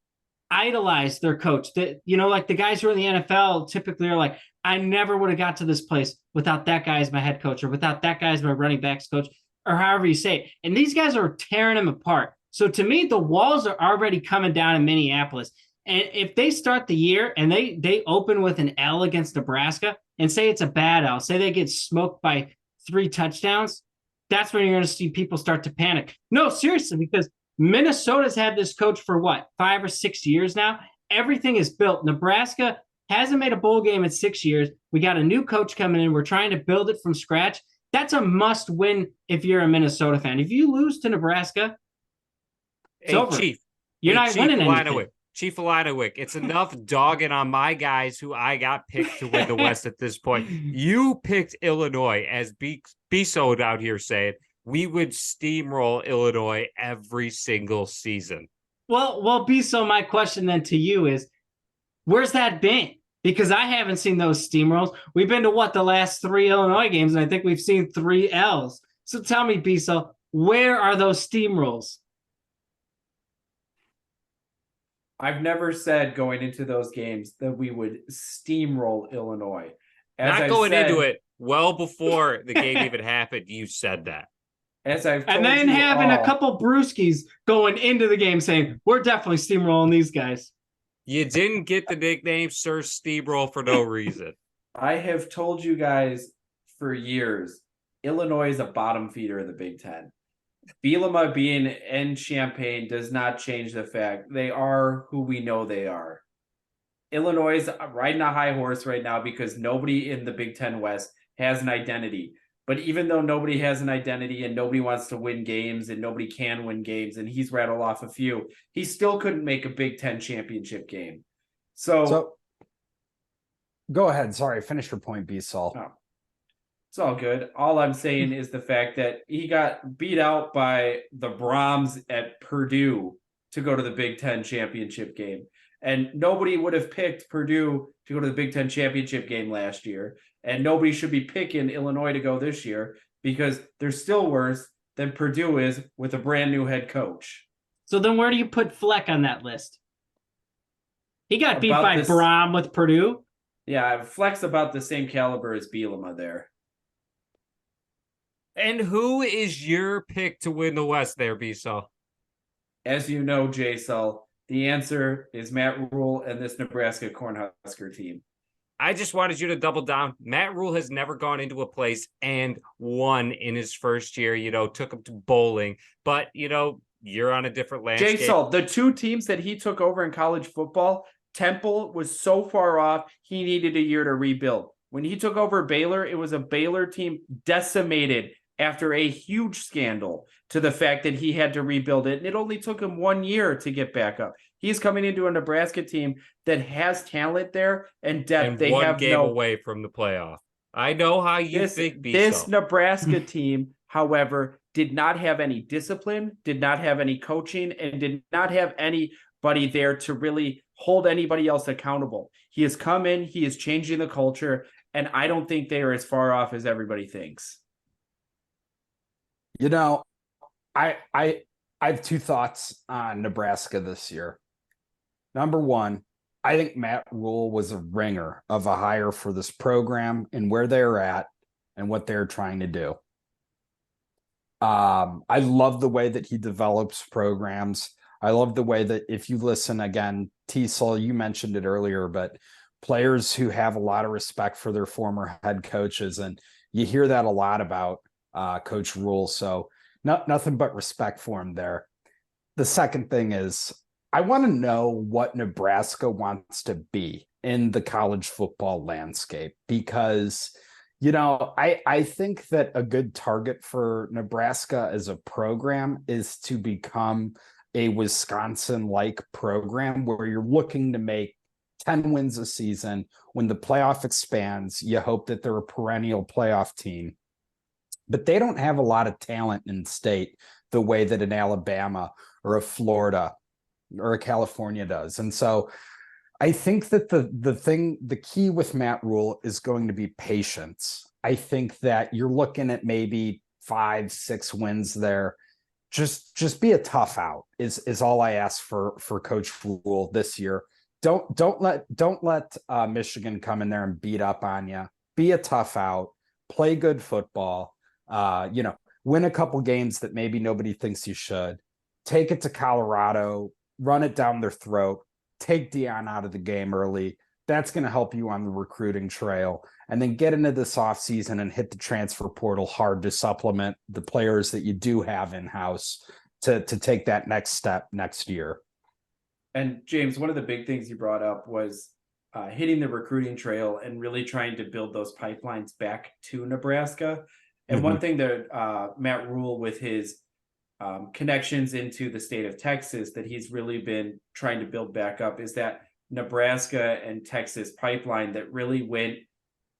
idolize their coach. That, like the guys who are in the NFL typically are like, I never would have got to this place without that guy as my head coach, or without that guy as my running backs coach, or however you say it. And these guys are tearing him apart. So to me, the walls are already coming down in Minneapolis. And if they start the year and they open with an L against Nebraska, and say it's a bad L, say they get smoked by 3 touchdowns, that's when you're going to see people start to panic. No, seriously, because Minnesota's had this coach for 5 or 6 years now. Everything is built. Nebraska hasn't made a bowl game in 6 years. We got a new coach coming in. We're trying to build it from scratch. That's a must win if you're a Minnesota fan. If you lose to Nebraska, it's over. You're not winning anything. Chief Alanowick, it's enough dogging on my guys who I got picked to win the West at this point. You picked Illinois, as B-Sode out here saying, we would steamroll Illinois every single season. Well, B-Sode, my question then to you is, where's that been? Because I haven't seen those steamrolls. We've been to the last 3 Illinois games, and I think we've seen 3 L's. So tell me, B-Sode, where are those steamrolls? I've never said going into those games that we would steamroll Illinois. Into it well before the game even happened, you said that. And then having a couple brewskis going into the game saying, we're definitely steamrolling these guys. You didn't get the nickname Sir Steamroll for no reason. I have told you guys for years, Illinois is a bottom feeder of the Big Ten. Bielema being in Champaign does not change the fact they are who we know they are. Illinois is riding a high horse right now because nobody in the Big Ten West has an identity. But even though nobody has an identity and nobody wants to win games and nobody can win games, and he's rattled off a few, he still couldn't make a Big Ten championship game. So go ahead. Sorry, finish your point, B-Sol. Oh. It's all good. All I'm saying is the fact that he got beat out by the Brahms at Purdue to go to the Big Ten championship game. And nobody would have picked Purdue to go to the Big Ten championship game last year. And nobody should be picking Illinois to go this year because they're still worse than Purdue is with a brand new head coach. So then where do you put Fleck on that list? He got beat by Brahm with Purdue. Yeah, Fleck's about the same caliber as Bielema there. And who is your pick to win the West there, B-Saw? As you know, TSul, the answer is Matt Rule and this Nebraska Cornhusker team. I just wanted you to double down. Matt Rule has never gone into a place and won in his first year, took him to bowling. But, you're on a different landscape. TSul, the two teams that he took over in college football, Temple was so far off, he needed a year to rebuild. When he took over Baylor, it was a Baylor team decimated after a huge scandal to the fact that he had to rebuild it. And it only took him 1 year to get back up. He's coming into a Nebraska team that has talent there and depth. And they one have game away from the playoff. I know how you think, B-Saw. This Nebraska team, however, did not have any discipline, did not have any coaching, and did not have anybody there to really hold anybody else accountable. He has come in, he is changing the culture, and I don't think they are as far off as everybody thinks. I have two thoughts on Nebraska this year. Number one, I think Matt Rule was a ringer of a hire for this program and where they're at and what they're trying to do. I love the way that he develops programs. I love the way that, if you listen again, TSul, you mentioned it earlier, but players who have a lot of respect for their former head coaches, and you hear that a lot about Coach Rule. So nothing but respect for him there. The second thing is, I want to know what Nebraska wants to be in the college football landscape, because I think that a good target for Nebraska as a program is to become a Wisconsin-like program where you're looking to make 10 wins a season. When the playoff expands, you hope that they're a perennial playoff team. But they don't have a lot of talent in state the way that an Alabama or a Florida or a California does. And so I think that the key with Matt Rule is going to be patience. I think that you're looking at maybe 5-6 wins there. Just be a tough out is all I ask for Coach Rule this year. Don't let Michigan come in there and beat up on you. Be a tough out. Play good football. Win a couple games that maybe nobody thinks you should. Take it to Colorado. Run it down their throat. Take Deion out of the game early. That's going to help you on the recruiting trail. And then get into this offseason and hit the transfer portal hard to supplement the players that you do have in-house to take that next step next year. And James, one of the big things you brought up was hitting the recruiting trail and really trying to build those pipelines back to Nebraska. And one thing that Matt Rule, with his connections into the state of Texas, that he's really been trying to build back up, is that Nebraska and Texas pipeline that really went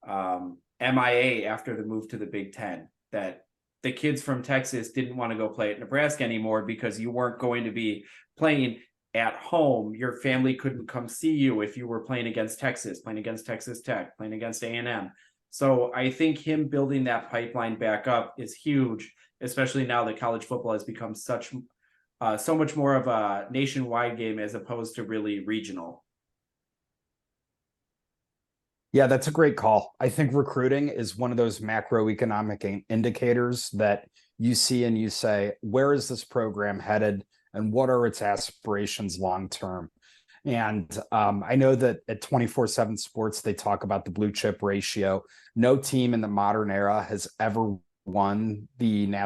MIA after the move to the Big Ten. That the kids from Texas didn't want to go play at Nebraska anymore because you weren't going to be playing at home. Your family couldn't come see you if you were playing against Texas, playing against Texas Tech, playing against A&M. So I think him building that pipeline back up is huge, especially now that college football has become so much more of a nationwide game as opposed to really regional. Yeah, that's a great call. I think recruiting is one of those macroeconomic indicators that you see and you say, where is this program headed and what are its aspirations long term? And I know that at 24/7 Sports, they talk about the blue chip ratio. No team in the modern era has ever won the the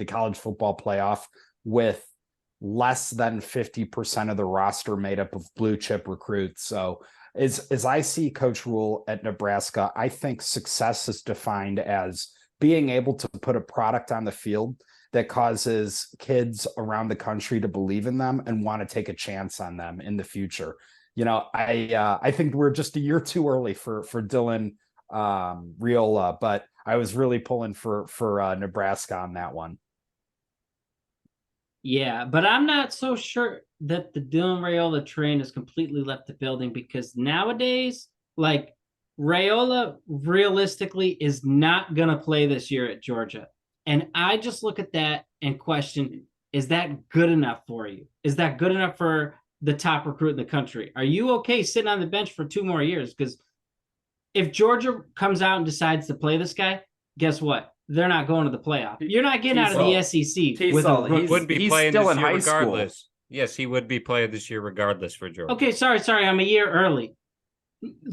college football playoff with less than 50% of the roster made up of blue chip recruits. So as I see Coach Rule at Nebraska, I think success is defined as being able to put a product on the field that causes kids around the country to believe in them and want to take a chance on them in the future. I think we're just a year too early for Dylan Riola, but I was really pulling for Nebraska on that one. Yeah, but I'm not so sure that the Dylan Raiola train has completely left the building, because nowadays, like, Raiola realistically is not going to play this year at Georgia. And I just look at that and question, is that good enough for you? Is that good enough for the top recruit in the country? Are you okay sitting on the bench for 2 more years? Because if Georgia comes out and decides to play this guy, guess what? They're not going to the playoff. You're not getting out of the SEC with a TSul, rookie. Wouldn't be he's playing still this in year high school. regardless. Yes, he would be playing this year regardless for Georgia. Okay, sorry, I'm a year early.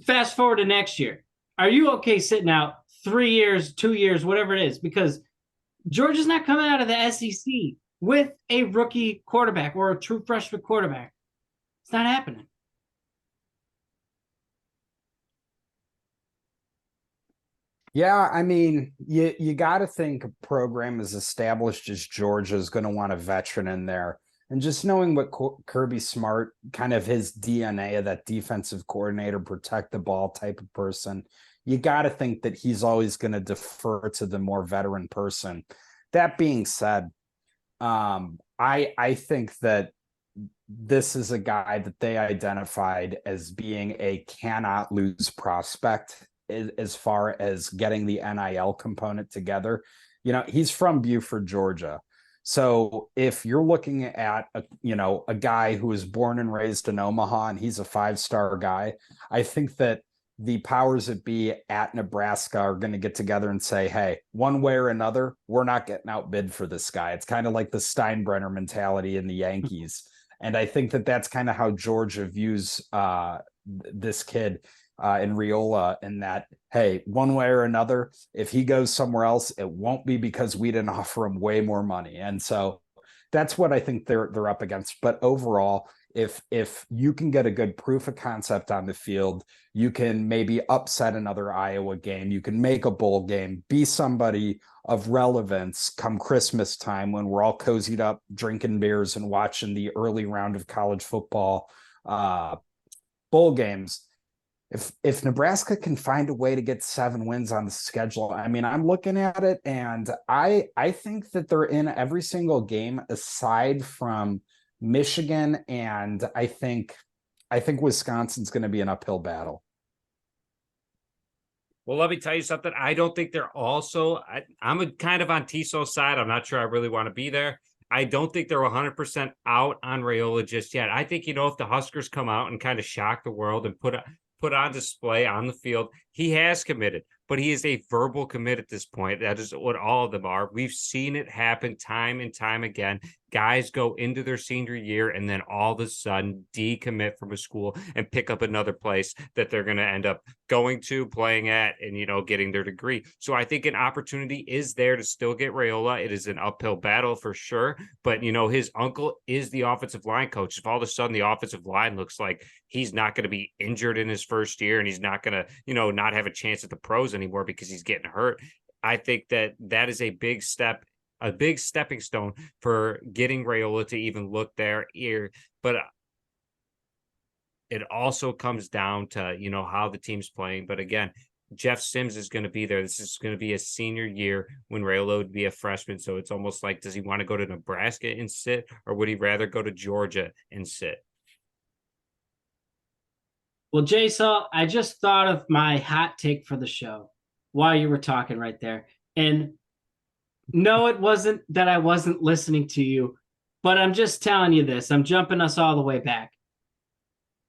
Fast forward to next year. Are you okay sitting out 3 years, 2 years, whatever it is? Because Georgia's not coming out of the SEC with a rookie quarterback or a true freshman quarterback. It's not happening. Yeah, I mean, you got to think a program as established as Georgia is going to want a veteran in there. And just knowing what Kirby Smart, kind of his DNA of that defensive coordinator, protect the ball type of person, you got to think that he's always going to defer to the more veteran person. That being said, I think that this is a guy that they identified as being a cannot lose prospect as far as getting the NIL component together. You know, he's from Buford, Georgia. So if you're looking at a guy who was born and raised in Omaha and he's a 5-star guy, I think that the powers that be at Nebraska are going to get together and say, hey, one way or another, we're not getting outbid for this guy. It's kind of like the Steinbrenner mentality in the Yankees. And I think that that's kind of how Georgia views this kid in Riola, in that, hey, one way or another, if he goes somewhere else, it won't be because we didn't offer him way more money. And so that's what I think they're up against. But overall, if you can get a good proof of concept on the field, you can maybe upset another Iowa game, you can make a bowl game, be somebody of relevance come Christmas time when we're all cozied up drinking beers and watching the early round of college football bowl games. If Nebraska can find a way to get 7 wins on the schedule, I mean, I'm looking at it and I think that they're in every single game aside from Michigan, and I think Wisconsin's going to be an uphill battle. Well, let me tell you something. I don't think they're also. I'm kind of on TSul's side. I'm not sure I really want to be there. I don't think they're 100% out on Raiola just yet. I think, if the Huskers come out and kind of shock the world and put on display on the field, he has committed, but he is a verbal commit at this point. That is what all of them are. We've seen it happen time and time again. Guys go into their senior year and then all of a sudden decommit from a school and pick up another place that they're going to end up going to, playing at, and, getting their degree. So I think an opportunity is there to still get Raiola. It is an uphill battle for sure, but, his uncle is the offensive line coach. If all of a sudden the offensive line looks like he's not going to be injured in his first year and he's not going to, not have a chance at the pros anymore because he's getting hurt, I think that is a big step, a big stepping stone for getting Raiola to even look there here. But it also comes down to, how the team's playing. But again, Jeff Sims is going to be there. This is going to be a senior year when Raiola would be a freshman. So it's almost like, does he want to go to Nebraska and sit, or would he rather go to Georgia and sit? Well, TSul, I just thought of my hot take for the show while you were talking right there. And no, it wasn't that I wasn't listening to you, but I'm just telling you this. I'm jumping us all the way back.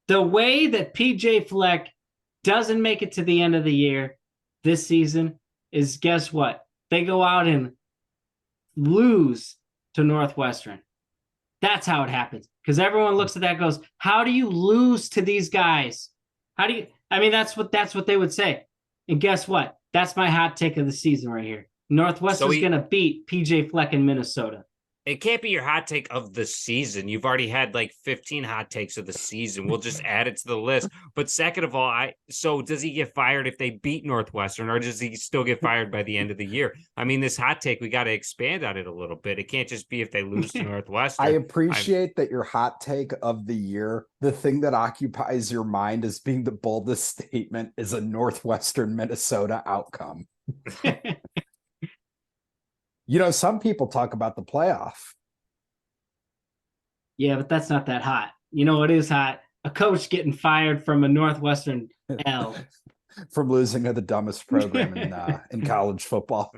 The way that PJ Fleck doesn't make it to the end of the year this season is, guess what? They go out and lose to Northwestern. That's how it happens. Because everyone looks at that and goes, how do you lose to these guys? That's what they would say. And guess what? That's my hot take of the season right here. Northwestern's going to beat PJ Fleck in Minnesota. It can't be your hot take of the season. You've already had like 15 hot takes of the season. We'll just add it to the list. But second of all, so does he get fired if they beat Northwestern, or does he still get fired by the end of the year? I mean, this hot take, we got to expand on it a little bit. It can't just be if they lose to Northwestern. I appreciate that your hot take of the year, the thing that occupies your mind as being the boldest statement, is a Northwestern Minnesota outcome. Some people talk about the playoff. Yeah, but that's not that hot. What is hot? A coach getting fired from a Northwestern L. From losing to the dumbest program in college football.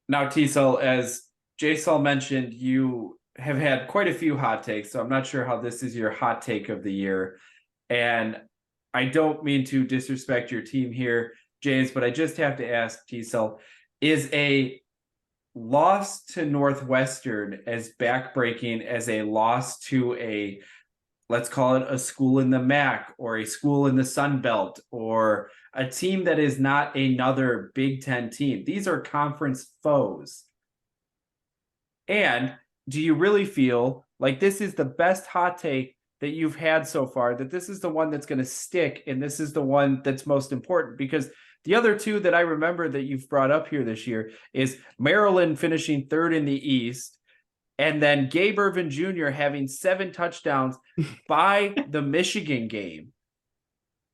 Now, TSul, as TSul mentioned, you have had quite a few hot takes, so I'm not sure how this is your hot take of the year. And I don't mean to disrespect your team here, James, but I just have to ask, TSul, is a loss to Northwestern as backbreaking as a loss to a, let's call it a school in the MAC or a school in the Sun Belt or a team that is not another Big Ten team? These are conference foes. And do you really feel like this is the best hot take that you've had so far, that this is the one that's going to stick and this is the one that's most important? Because the other two that I remember that you've brought up here this year is Maryland finishing third in the East, and then Gabe Ervin Jr. having 7 touchdowns by the Michigan game.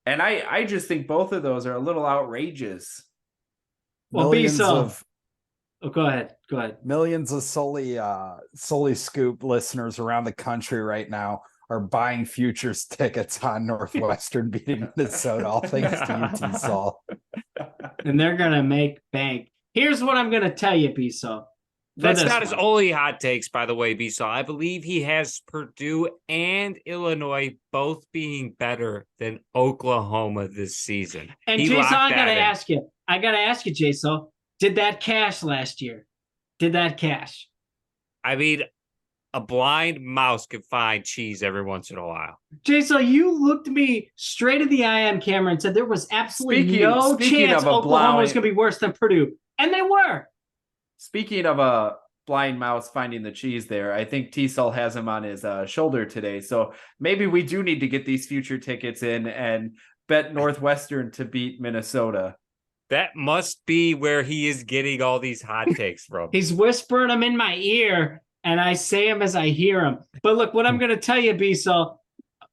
And I just think both of those are a little outrageous. Well, Millions of Oh, go ahead. Go ahead. millions of Sully Scoop listeners around the country right now are buying futures tickets on Northwestern beating Minnesota, all thanks to you, TSul. And they're going to make bank. Here's what I'm going to tell you, TSul. That's not his only hot takes, by the way, Bissell. I believe he has Purdue and Illinois both being better than Oklahoma this season. And He Jason, locked I got to that in. ask you, Jason, did that cash last year? Did that cash? I mean, a blind mouse can find cheese every once in a while. Jason, you looked me straight in the eye on camera and said there was absolutely no chance Oklahoma was going to be worse than Purdue. And they were. Speaking of a blind mouse finding the cheese there, I think TSul has him on his shoulder today. So maybe we do need to get these future tickets in and bet Northwestern to beat Minnesota. That must be where he is getting all these hot takes from. He's whispering them in my ear, and I say them as I hear them. But look, what I'm going to tell you, Bissell,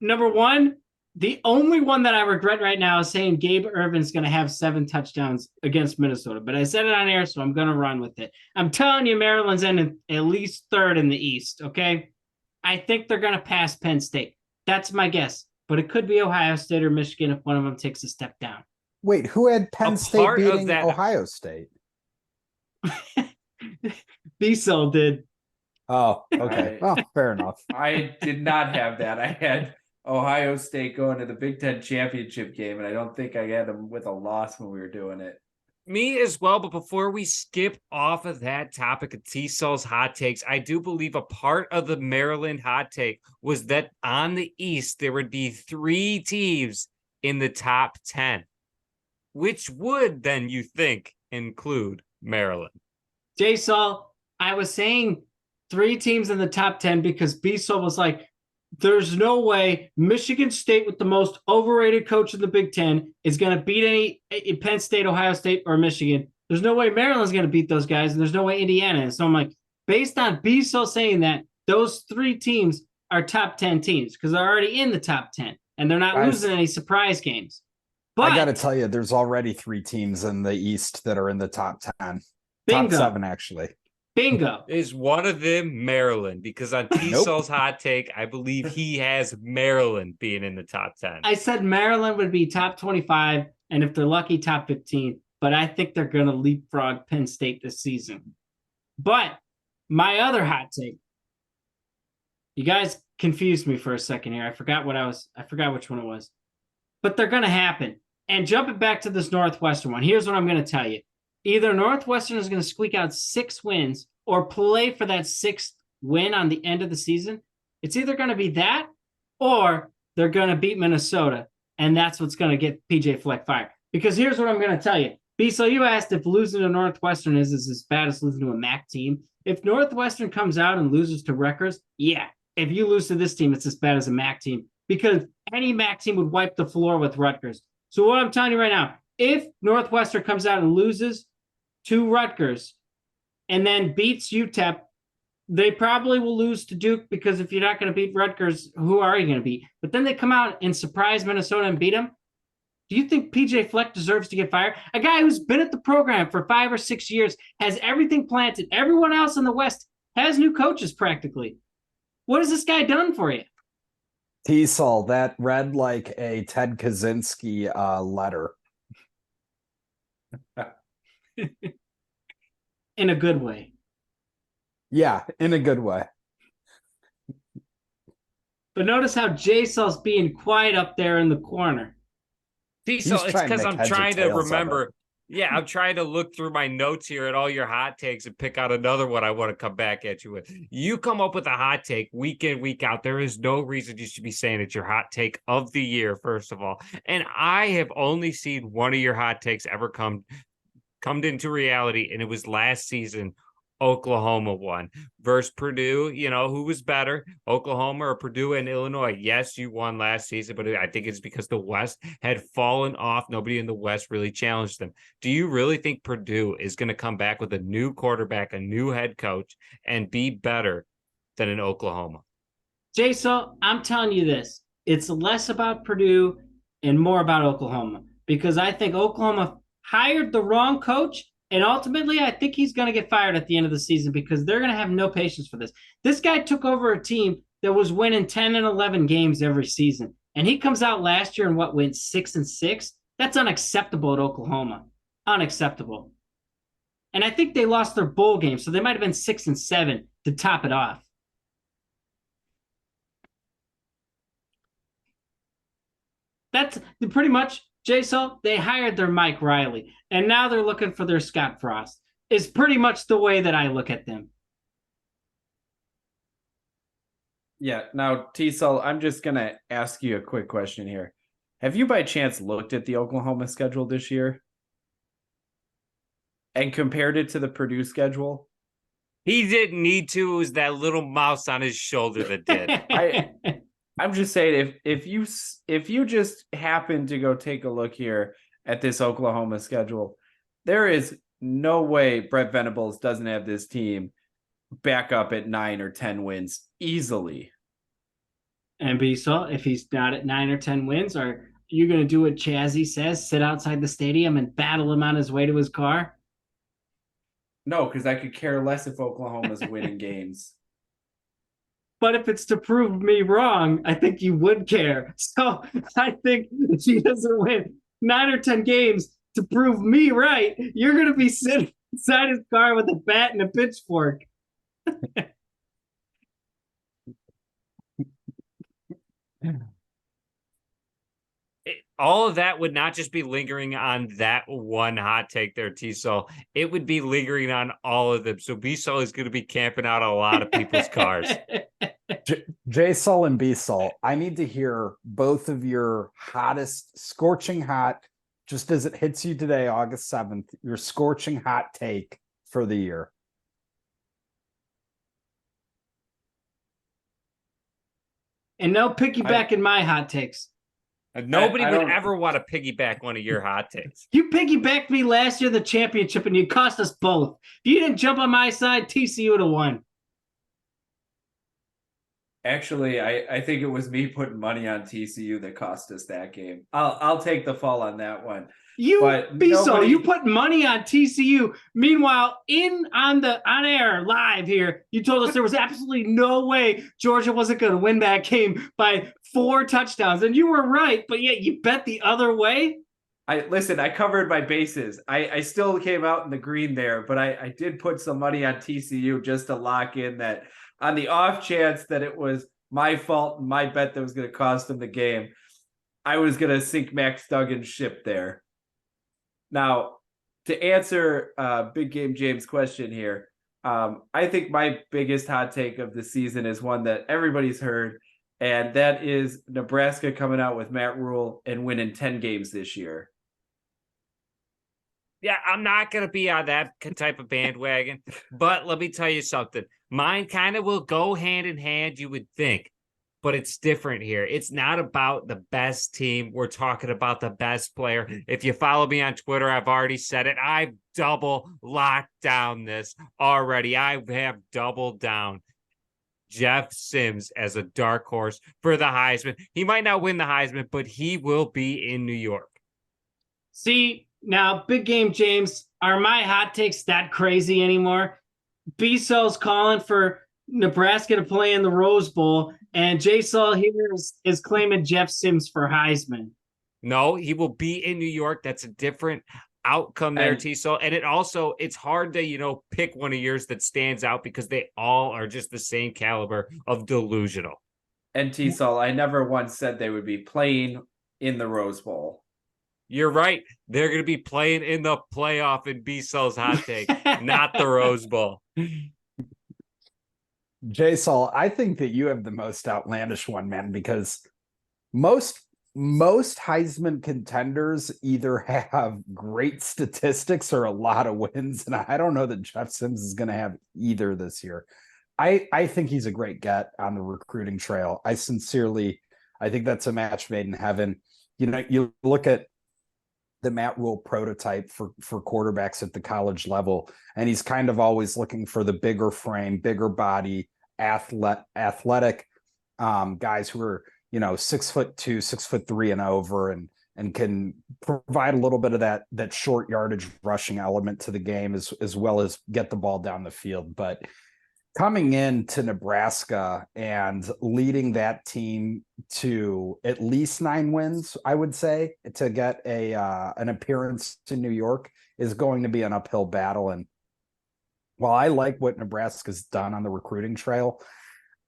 number one, the only one that I regret right now is saying Gabe Ervin's going to have 7 touchdowns against Minnesota. But I said it on air, so I'm going to run with it. I'm telling you, Maryland's in at least third in the East, okay? I think they're going to pass Penn State. That's my guess. But it could be Ohio State or Michigan if one of them takes a step down. Wait, who had Penn State beating Ohio State? Bissell did. Oh, okay. Well, fair enough. I did not have that. I had Ohio State going to the Big Ten championship game, and I don't think I had them with a loss when we were doing it. Me as well, but before we skip off of that topic of TSul's hot takes, I do believe a part of the Maryland hot take was that on the East, there would be 3 teams in the top 10. Which would then, you think, include Maryland? TSul, I was saying 3 teams in the top 10 because Bissell was like, there's no way Michigan State with the most overrated coach in the Big Ten is going to beat any Penn State, Ohio State, or Michigan. There's no way Maryland's going to beat those guys, and there's no way Indiana is. So I'm like, based on Bissell saying that, those 3 teams are top 10 teams because they're already in the top 10, and they're not losing any surprise games. But I got to tell you, there's already 3 teams in the East that are in the top 10. Bingo. Top 7, actually. Bingo. Is one of them Maryland? Because on TSul's hot take, I believe he has Maryland being in the top 10. I said Maryland would be top 25, and if they're lucky, top 15. But I think they're going to leapfrog Penn State this season. But my other hot take, you guys confused me for a second here. I forgot which one it was. But they're going to happen. And jumping back to this Northwestern one, here's what I'm going to tell you. Either Northwestern is going to squeak out 6 wins or play for that 6th win on the end of the season. It's either going to be that or they're going to beat Minnesota, and that's what's going to get PJ Fleck fired. Because here's what I'm going to tell you. Bissell, you asked if losing to Northwestern is as bad as losing to a MAC team. If Northwestern comes out and loses to Rutgers, yeah. If you lose to this team, it's as bad as a MAC team because any MAC team would wipe the floor with Rutgers. So what I'm telling you right now, if Northwestern comes out and loses to Rutgers and then beats UTEP, they probably will lose to Duke because if you're not going to beat Rutgers, who are you going to beat? But then they come out and surprise Minnesota and beat them. Do you think PJ Fleck deserves to get fired? A guy who's been at the program for 5 or 6 years, has everything planted. Everyone else in the West has new coaches practically. What has this guy done for you? TSul, that read like a Ted Kaczynski letter. In a good way. Yeah, in a good way. But notice how TSul's being quiet up there in the corner. TSul, it's because I'm trying to remember. Yeah, I'm trying to look through my notes here at all your hot takes and pick out another one I want to come back at you with. You come up with a hot take week in, week out. There is no reason you should be saying it's your hot take of the year, first of all. And I have only seen one of your hot takes ever come into reality, and it was last season. Oklahoma won versus Purdue. Who was better, Oklahoma or Purdue and Illinois? Yes, you won last season, but I think it's because the West had fallen off. Nobody in the West really challenged them. Do you really think Purdue is going to come back with a new quarterback, a new head coach, and be better than in Oklahoma? TSul, I'm telling you this. It's less about Purdue and more about Oklahoma, because I think Oklahoma hired the wrong coach. And ultimately, I think he's going to get fired at the end of the season because they're going to have no patience for this. This guy took over a team that was winning 10 and 11 games every season. And he comes out last year and went 6-6? That's unacceptable at Oklahoma. Unacceptable. And I think they lost their bowl game, so they might have been 6-7 to top it off. That's pretty much TSul. They hired their Mike Riley, and now they're looking for their Scott Frost. Is pretty much the way that I look at them. Yeah. Now, TSul, I'm just going to ask you a quick question here. Have you by chance looked at the Oklahoma schedule this year and compared it to the Purdue schedule? He didn't need to. It was that little mouse on his shoulder that did. I'm just saying, if you just happen to go take a look here at this Oklahoma schedule, there is no way Brett Venables doesn't have this team back up at 9 or 10 wins easily. And TSul, if he's not at 9 or 10 wins, are you going to do what Chazzy says, sit outside the stadium and battle him on his way to his car? No, because I could care less if Oklahoma's winning games. But if it's to prove me wrong, I think you would care. So I think if he doesn't win 9 or 10 games to prove me right, you're going to be sitting inside his car with a bat and a pitchfork. All of that would not just be lingering on that one hot take there, TSul. It would be lingering on all of them. So TSul is going to be camping out a lot of people's cars. TSul and TSul, I need to hear both of your hottest, scorching hot, just as it hits you today, August 7th, your scorching hot take for the year. And no piggybacking my hot takes. Nobody would ever want to piggyback one of your hot takes. You piggybacked me last year in the championship, and you cost us both. If you didn't jump on my side, TCU would have won. Actually, I think it was me putting money on TCU that cost us that game. I'll take the fall on that one. You put money on TCU. Meanwhile, on air live here, you told us there was absolutely no way Georgia wasn't going to win that game by 4 touchdowns, and you were right. But yet you bet the other way. I covered my bases. I still came out in the green there, but I did put some money on TCU just to lock in that. On the off chance that it was my fault, my bet that was going to cost them the game, I was going to sink Max Duggan's ship there. Now, to answer Big Game James' question here, I think my biggest hot take of the season is one that everybody's heard, and that is Nebraska coming out with Matt Rule and winning 10 games this year. Yeah, I'm not going to be on that type of bandwagon, but let me tell you something. Mine kind of will go hand in hand, you would think, but it's different here. It's not about the best team. We're talking about the best player. If you follow me on Twitter, I've already said it. I've double locked down this already. I have doubled down Jeff Sims as a dark horse for the Heisman. He might not win the Heisman, but he will be in New York. See, now, Big Game James, are my hot takes that crazy anymore? TSul's calling for Nebraska to play in the Rose Bowl, and TSul here is claiming Jeff Sims for Heisman. No, he will be in New York. That's a different outcome there, TSul. And it's hard to, pick one of yours that stands out because they all are just the same caliber of delusional. And TSul, I never once said they would be playing in the Rose Bowl. You're right. They're going to be playing in the playoff in B-Cell's hot take, not the Rose Bowl. TSul, I think that you have the most outlandish one, man, because most Heisman contenders either have great statistics or a lot of wins, and I don't know that Jeff Sims is going to have either this year. I think he's a great get on the recruiting trail. I think that's a match made in heaven. You know, you look at the Matt Rule prototype for quarterbacks at the college level, and he's kind of always looking for the bigger frame, bigger body, athletic guys who are, 6'2", 6'3" and over, and can provide a little bit of that short yardage rushing element to the game as well as get the ball down the field. But coming into Nebraska and leading that team to at least 9 wins, I would say, to get an appearance in New York is going to be an uphill battle. And while I like what Nebraska's done on the recruiting trail,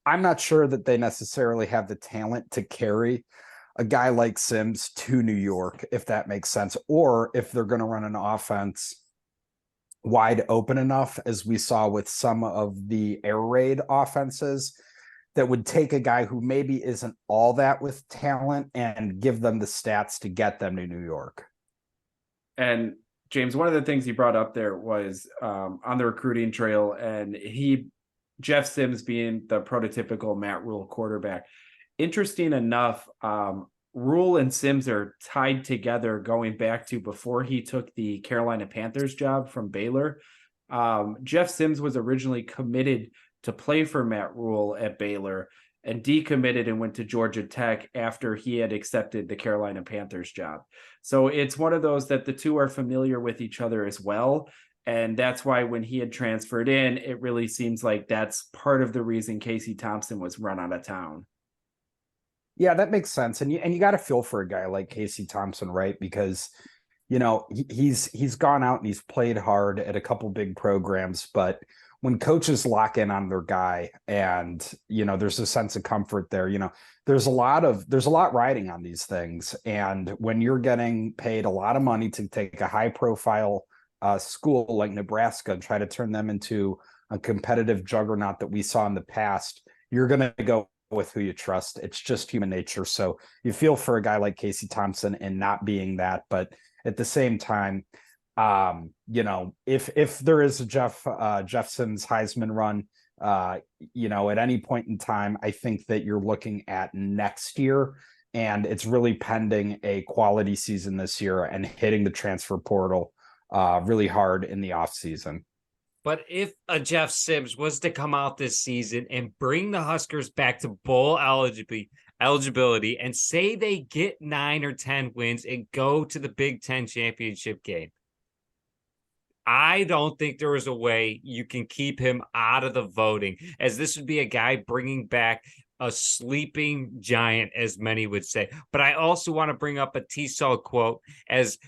I'm not sure that they necessarily have the talent to carry a guy like Sims to New York, if that makes sense, or if they're going to run an offense wide open enough, as we saw with some of the air raid offenses, that would take a guy who maybe isn't all that with talent and give them the stats to get them to New York. And James, one of the things he brought up there was on the recruiting trail, and Jeff Sims being the prototypical Matt Rule quarterback. Interesting enough, Rule and Sims are tied together going back to before he took the Carolina Panthers job from Baylor. Jeff Sims was originally committed to play for Matt Rule at Baylor and decommitted and went to Georgia Tech after he had accepted the Carolina Panthers job. So it's one of those that the two are familiar with each other as well. And that's why when he had transferred in, it really seems like that's part of the reason Casey Thompson was run out of town. Yeah, that makes sense. And you got to feel for a guy like Casey Thompson, right? Because, he's gone out and he's played hard at a couple big programs, but when coaches lock in on their guy and, there's a sense of comfort there, there's a lot riding on these things. And when you're getting paid a lot of money to take a high profile school like Nebraska and try to turn them into a competitive juggernaut that we saw in the past, you're going to go with who you trust. It's just human nature. So you feel for a guy like Casey Thompson and not being that, but at the same time, if there is a Jeff Sims Heisman run, at any point in time, I think that you're looking at next year, and it's really pending a quality season this year and hitting the transfer portal really hard in the offseason. But if a Jeff Sims was to come out this season and bring the Huskers back to bowl eligibility and say they get 9 or 10 wins and go to the Big Ten championship game, I don't think there is a way you can keep him out of the voting, as this would be a guy bringing back a sleeping giant, as many would say. But I also want to bring up a TSul quote, as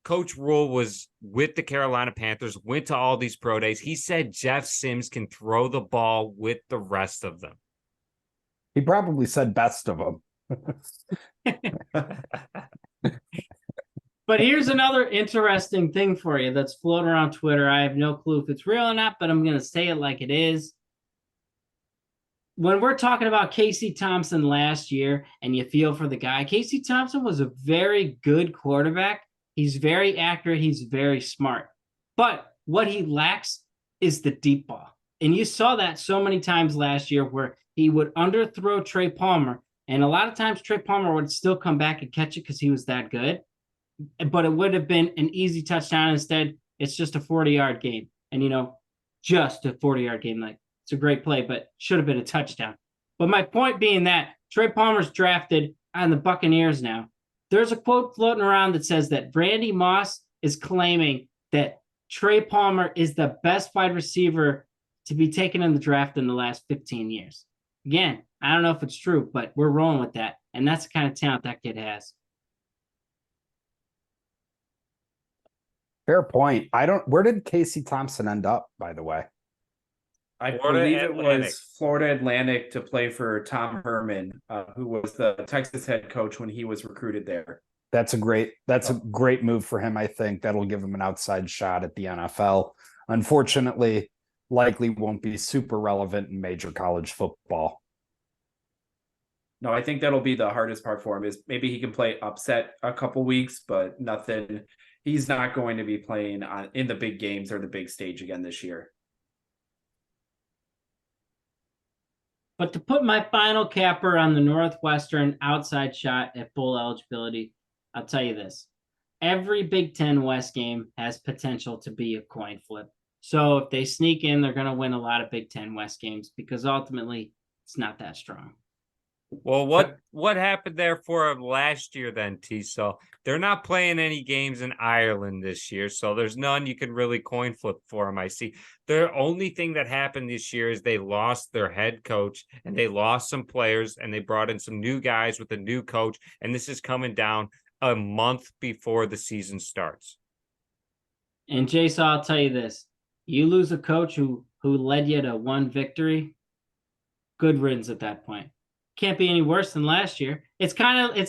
Coach Rule was with the Carolina Panthers, went to all these pro days. He said Jeff Sims can throw the ball with the rest of them. He probably said best of them. But here's another interesting thing for you that's floating around Twitter. I have no clue if it's real or not, but I'm going to say it like it is. When we're talking about Casey Thompson last year and you feel for the guy, Casey Thompson was a very good quarterback. He's very accurate. He's very smart. But what he lacks is the deep ball. And you saw that so many times last year where he would underthrow Trey Palmer. And a lot of times Trey Palmer would still come back and catch it because he was that good. But it would have been an easy touchdown. Instead, it's just a 40-yard game. And, just a 40-yard game. Like, it's a great play, but should have been a touchdown. But my point being that Trey Palmer's drafted on the Buccaneers now. There's a quote floating around that says that Randy Moss is claiming that Trey Palmer is the best wide receiver to be taken in the draft in the last 15 years. Again, I don't know if it's true, but we're rolling with that. And that's the kind of talent that kid has. Fair point. Where did Casey Thompson end up, by the way? I Florida believe it Atlantic. was Florida Atlantic to play for Tom Herman, who was the Texas head coach when he was recruited there. That's a great move for him. I think that'll give him an outside shot at the NFL. Unfortunately, likely won't be super relevant in major college football. No, I think that'll be the hardest part for him is maybe he can play upset a couple weeks, but nothing. He's not going to be playing in the big games or the big stage again this year. But to put my final capper on the Northwestern outside shot at bowl eligibility, I'll tell you this. Every Big Ten West game has potential to be a coin flip. So if they sneak in, they're going to win a lot of Big Ten West games because ultimately it's not that strong. Well, what happened there for him last year then, TSul? They're not playing any games in Ireland this year, so there's none you can really coin flip for them, I see. The only thing that happened this year is they lost their head coach and they lost some players and they brought in some new guys with a new coach, and this is coming down a month before the season starts. And Jason, I'll tell you this. You lose a coach who led you to one victory, good riddance at that point. Can't be any worse than last year. It's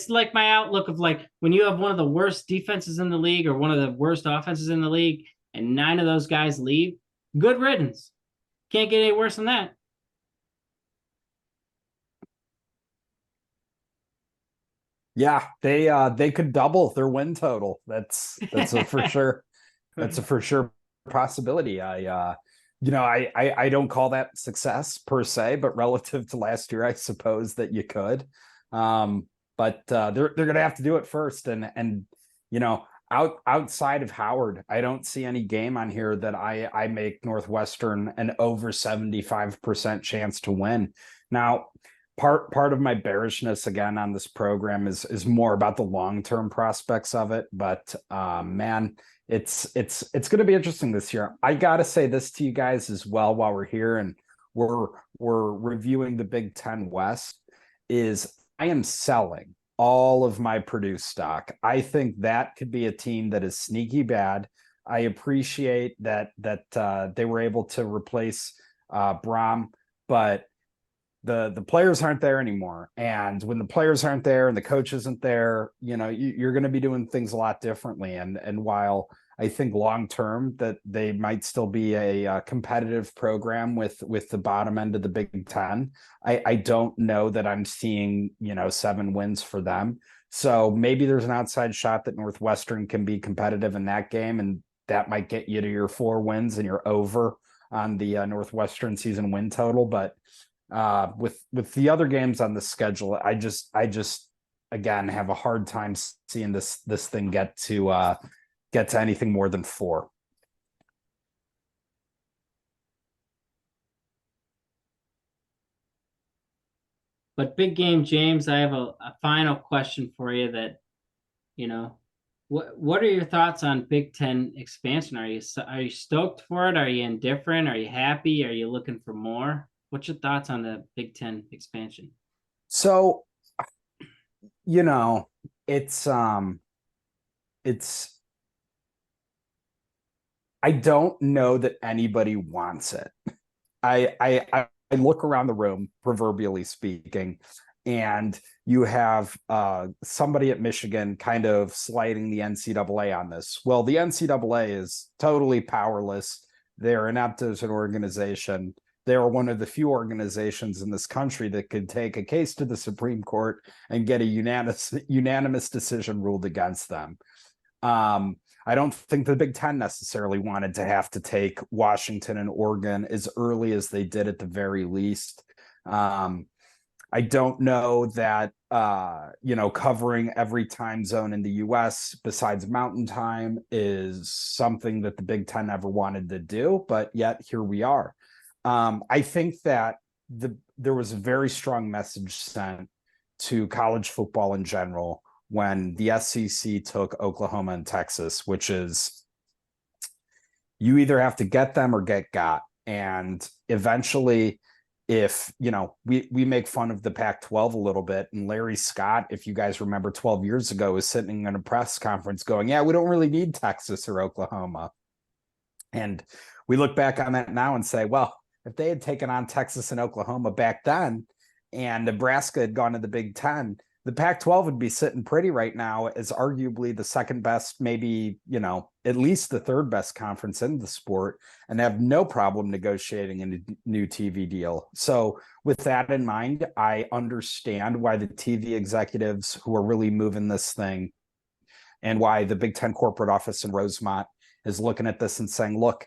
like my outlook of like when you have one of the worst defenses in the league or one of the worst offenses in the league and 9 of those guys leave, good riddance. Can't get any worse than that. Yeah, they could double their win total. That's a for sure. That's a for sure possibility. I don't call that success per se, but relative to last year, I suppose that you could. But they're going to have to do it first. And outside of Howard, I don't see any game on here that I make Northwestern an over 75% chance to win. Now, part of my bearishness again on this program is more about the long-term prospects of it. But man, it's going to be interesting this year. I got to say this to you guys as well while we're here and we're reviewing the Big Ten West is I am selling all of my Purdue stock. I think that could be a team that is sneaky bad. I appreciate that they were able to replace Braum, but the players aren't there anymore. And when the players aren't there and the coach isn't there, you're going to be doing things a lot differently. And while I think long term that they might still be a competitive program with the bottom end of the Big Ten, I don't know that I'm seeing 7 wins for them. So maybe there's an outside shot that Northwestern can be competitive in that game, and that might get you to your 4 wins and you're over on the Northwestern season win total. But with the other games on the schedule, I just again have a hard time seeing this thing get to anything more than 4. But big game, James, I have a final question for you that, what are your thoughts on Big Ten expansion? Are you stoked for it? Are you indifferent? Are you happy? Are you looking for more? What's your thoughts on the Big Ten expansion? So, it's I don't know that anybody wants it. I look around the room, proverbially speaking, and you have somebody at Michigan kind of slighting the NCAA on this. Well, the NCAA is totally powerless. They're inept as an organization. They're one of the few organizations in this country that could take a case to the Supreme Court and get a unanimous decision ruled against them. I don't think the Big Ten necessarily wanted to have to take Washington and Oregon as early as they did at the very least. I don't know that, covering every time zone in the U.S. besides Mountain Time is something that the Big Ten ever wanted to do, but yet here we are. I think that there was a very strong message sent to college football in general when the SEC took Oklahoma and Texas, which is you either have to get them or get got. And eventually, if, we make fun of the Pac-12 a little bit, and Larry Scott, if you guys remember 12 years ago, was sitting in a press conference going, yeah, we don't really need Texas or Oklahoma. And we look back on that now and say, well, if they had taken on Texas and Oklahoma back then, and Nebraska had gone to the Big Ten, the Pac-12 would be sitting pretty right now as arguably the second best, maybe, at least the third best conference in the sport, and have no problem negotiating a new TV deal. So with that in mind, I understand why the TV executives who are really moving this thing and why the Big Ten corporate office in Rosemont is looking at this and saying, look,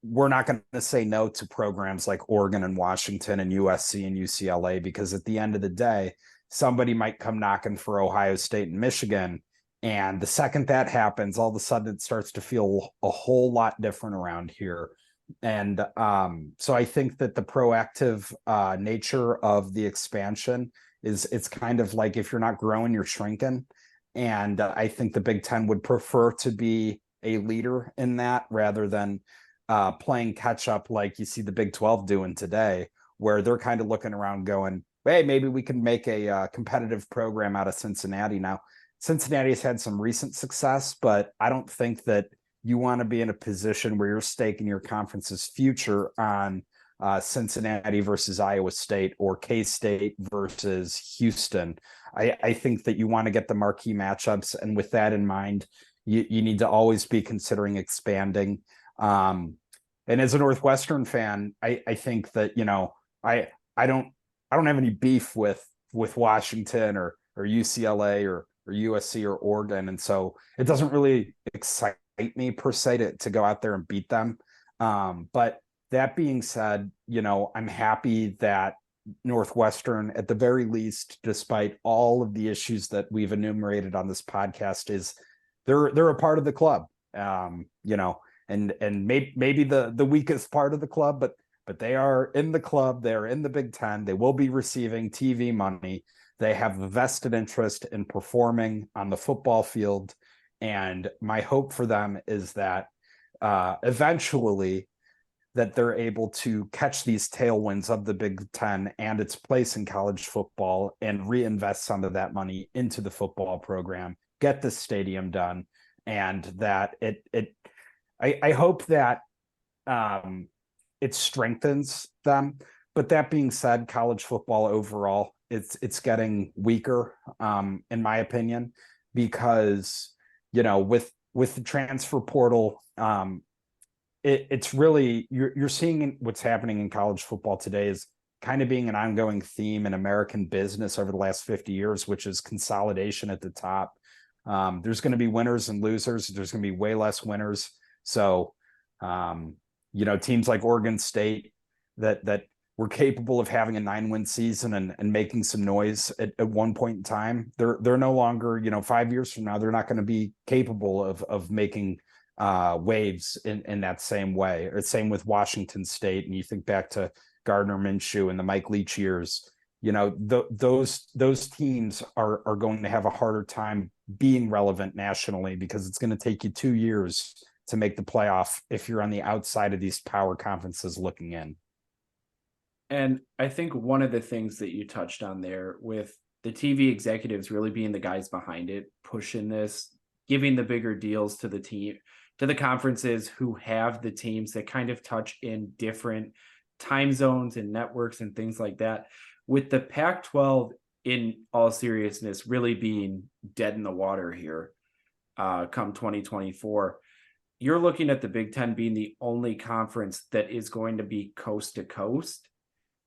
we're not going to say no to programs like Oregon and Washington and USC and UCLA, because at the end of the day, somebody might come knocking for Ohio State and Michigan. And the second that happens, all of a sudden it starts to feel a whole lot different around here. And so I think that the proactive nature of the expansion it's kind of like, if you're not growing, you're shrinking. And I think the Big Ten would prefer to be a leader in that rather than playing catch up like you see the Big 12 doing today, where they're kind of looking around going, hey, maybe we can make a competitive program out of Cincinnati. Now, Cincinnati has had some recent success, but I don't think that you want to be in a position where you're staking your conference's future on Cincinnati versus Iowa State or K-State versus Houston. I think that you want to get the marquee matchups. And with that in mind, you need to always be considering expanding. And as a Northwestern fan, I think that, I don't have any beef with Washington or UCLA or USC or Oregon. And so it doesn't really excite me per se to go out there and beat them. But that being said, I'm happy that Northwestern, at the very least, despite all of the issues that we've enumerated on this podcast, is they're a part of the club. And maybe the weakest part of the club, but they are in the club. They're in the Big Ten. They will be receiving TV money. They have a vested interest in performing on the football field. And my hope for them is that eventually that they're able to catch these tailwinds of the Big Ten and its place in college football and reinvest some of that money into the football program, get the stadium done, and that I hope that it strengthens them. But that being said, college football overall, it's getting weaker, in my opinion, because with the transfer portal, it's really you're seeing what's happening in college football today is kind of being an ongoing theme in American business over the last 50 years, which is consolidation at the top. There's going to be winners and losers. There's going to be way less winners. So, teams like Oregon State that were capable of having a 9-win season and making some noise at one point in time, they're no longer, 5 years from now, they're not going to be capable of making waves in that same way. Or same with Washington State. And you think back to Gardner Minshew and the Mike Leach years, those teams are going to have a harder time being relevant nationally, because it's going to take you 2 years to make the playoff if you're on the outside of these power conferences looking in. And I think one of the things that you touched on there, with the TV executives really being the guys behind it, pushing this, giving the bigger deals to the team, to the conferences who have the teams that kind of touch in different time zones and networks and things like that, with the Pac-12 in all seriousness really being dead in the water here come 2024. You're looking at the Big Ten being the only conference that is going to be coast to coast.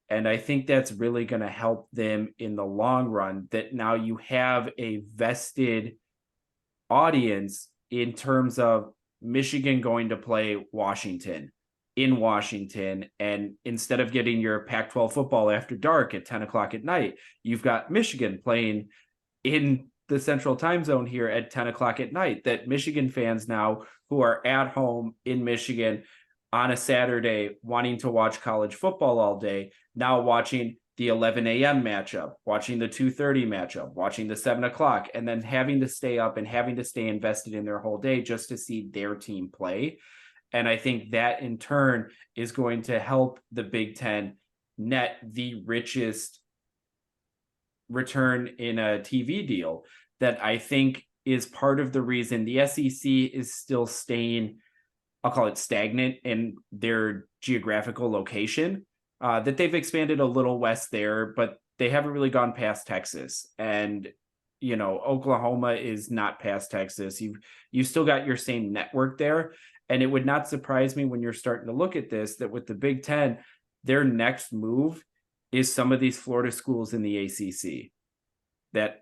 And I think that's really going to help them in the long run, that now you have a vested audience in terms of Michigan going to play Washington in Washington. And instead of getting your Pac-12 football after dark at 10 o'clock at night, you've got Michigan playing in the central time zone here at 10 o'clock at night, that Michigan fans now who are at home in Michigan on a Saturday wanting to watch college football all day, now watching the 11 a.m. matchup, watching the 2:30 matchup, watching the 7 o'clock, and then having to stay up and having to stay invested in their whole day just to see their team play. And I think that in turn is going to help the Big Ten net the richest return in a TV deal, that I think is part of the reason the SEC is still staying I'll call it stagnant in their geographical location, that they've expanded a little west there, but they haven't really gone past Texas. And, Oklahoma is not past Texas. You've still got your same network there. And it would not surprise me when you're starting to look at this, that with the Big Ten, their next move is some of these Florida schools in the ACC. That,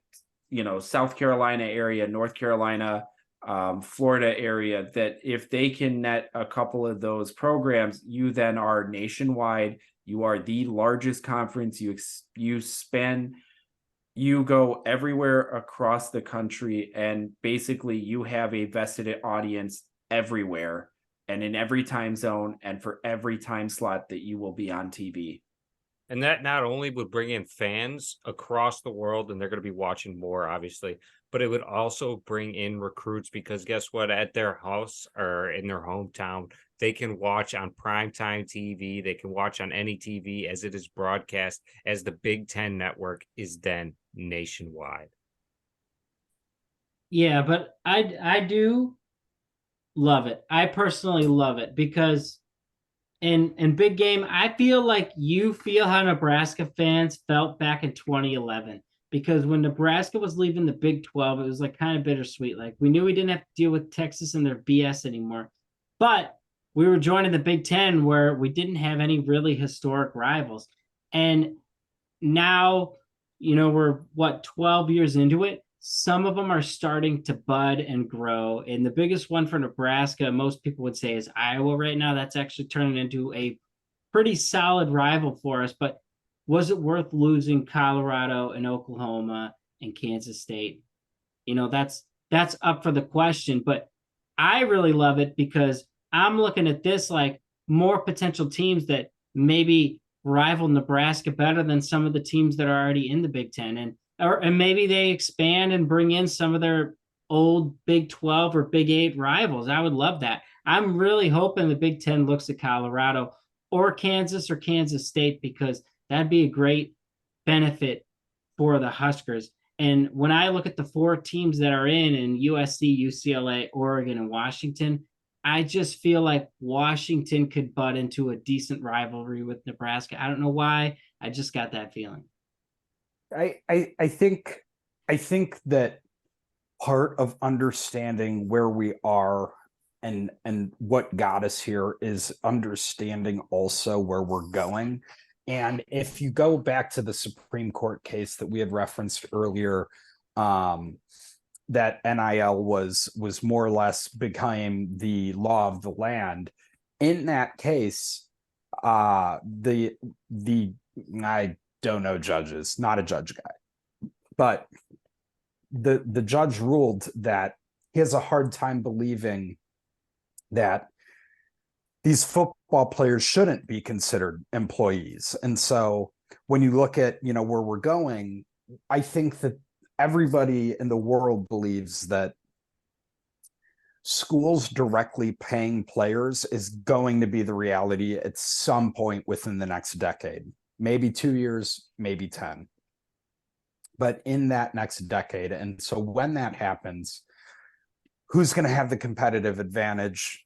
South Carolina area, North Carolina, Florida area, that if they can net a couple of those programs, you then are nationwide. You are the largest conference. You go everywhere across the country, and basically you have a vested audience everywhere and in every time zone and for every time slot that you will be on TV. And that not only would bring in fans across the world, and they're going to be watching more, obviously, but it would also bring in recruits, because guess what? At their house or in their hometown, they can watch on primetime TV. They can watch on any TV as it is broadcast, as the Big Ten network is then nationwide. Yeah, but I do love it. I personally love it because in big game, I feel like you feel how Nebraska fans felt back in 2011, because when Nebraska was leaving the Big 12, it was like kind of bittersweet. Like, we knew we didn't have to deal with Texas and their BS anymore, but we were joining the Big 10 where we didn't have any really historic rivals. And now, we're 12 years into it. Some of them are starting to bud and grow. And the biggest one for Nebraska, most people would say, is Iowa right now. That's actually turning into a pretty solid rival for us. But was it worth losing Colorado and Oklahoma and Kansas State? That's up for the question. But I really love it because I'm looking at this like more potential teams that maybe rival Nebraska better than some of the teams that are already in the Big Ten. And maybe they expand and bring in some of their old Big 12 or Big 8 rivals. I would love that. I'm really hoping the Big 10 looks at Colorado or Kansas State, because that'd be a great benefit for the Huskers. And when I look at the 4 teams that are in USC, UCLA, Oregon, and Washington, I just feel like Washington could butt into a decent rivalry with Nebraska. I don't know why. I just got that feeling. I think that part of understanding where we are and what got us here is understanding also where we're going. And if you go back to the Supreme Court case that we had referenced earlier, that NIL was more or less became the law of the land. In that case, the I don't know judges, not a judge guy, but the judge ruled that he has a hard time believing that these football players shouldn't be considered employees. And so when you look at, where we're going, I think that everybody in the world believes that schools directly paying players is going to be the reality at some point within the next decade, maybe 2 years, maybe 10, but in that next decade. And so when that happens, who's going to have the competitive advantage?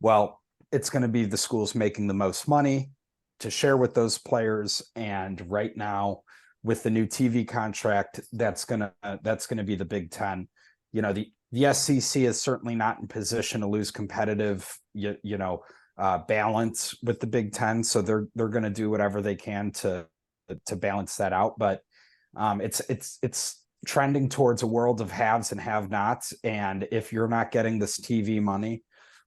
Well, it's going to be the schools making the most money to share with those players. And right now, with the new TV contract, that's going to be the Big Ten. The SEC is certainly not in position to lose competitive, balance with the Big Ten. So they're going to do whatever they can to balance that out. But it's trending towards a world of haves and have-nots. And if you're not getting this TV money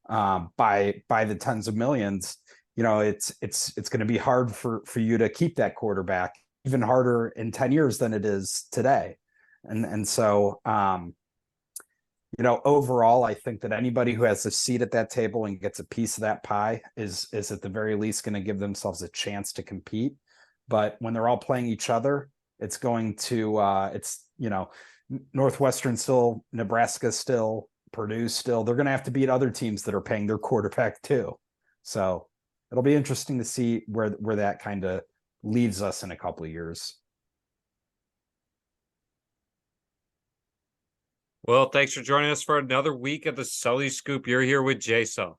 by the tens of millions, it's going to be hard for you to keep that quarterback, even harder in 10 years than it is today. And so, overall, I think that anybody who has a seat at that table and gets a piece of that pie is at the very least going to give themselves a chance to compete. But when they're all playing each other, it's going to, Northwestern still, Nebraska still, Purdue still, they're going to have to beat other teams that are paying their quarterback too. So it'll be interesting to see where that kind of leaves us in a couple of years. Well, thanks for joining us for another week of the Sully Scoop. You're here with TSul.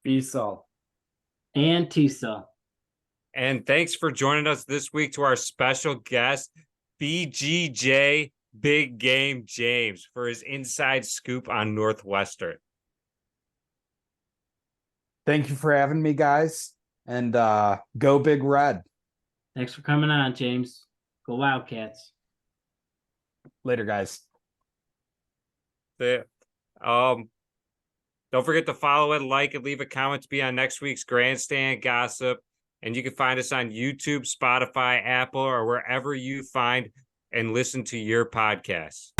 TSul. And TSul. And thanks for joining us this week to our special guest, BGJ Big Game James, for his inside scoop on Northwestern. Thank you for having me, guys. And go Big Red. Thanks for coming on, James. Go Wildcats. Later, guys. Don't forget to follow it, like it, leave a comment to be on next week's Grandstand Gossip. And you can find us on YouTube, Spotify, Apple, or wherever you find and listen to your podcasts.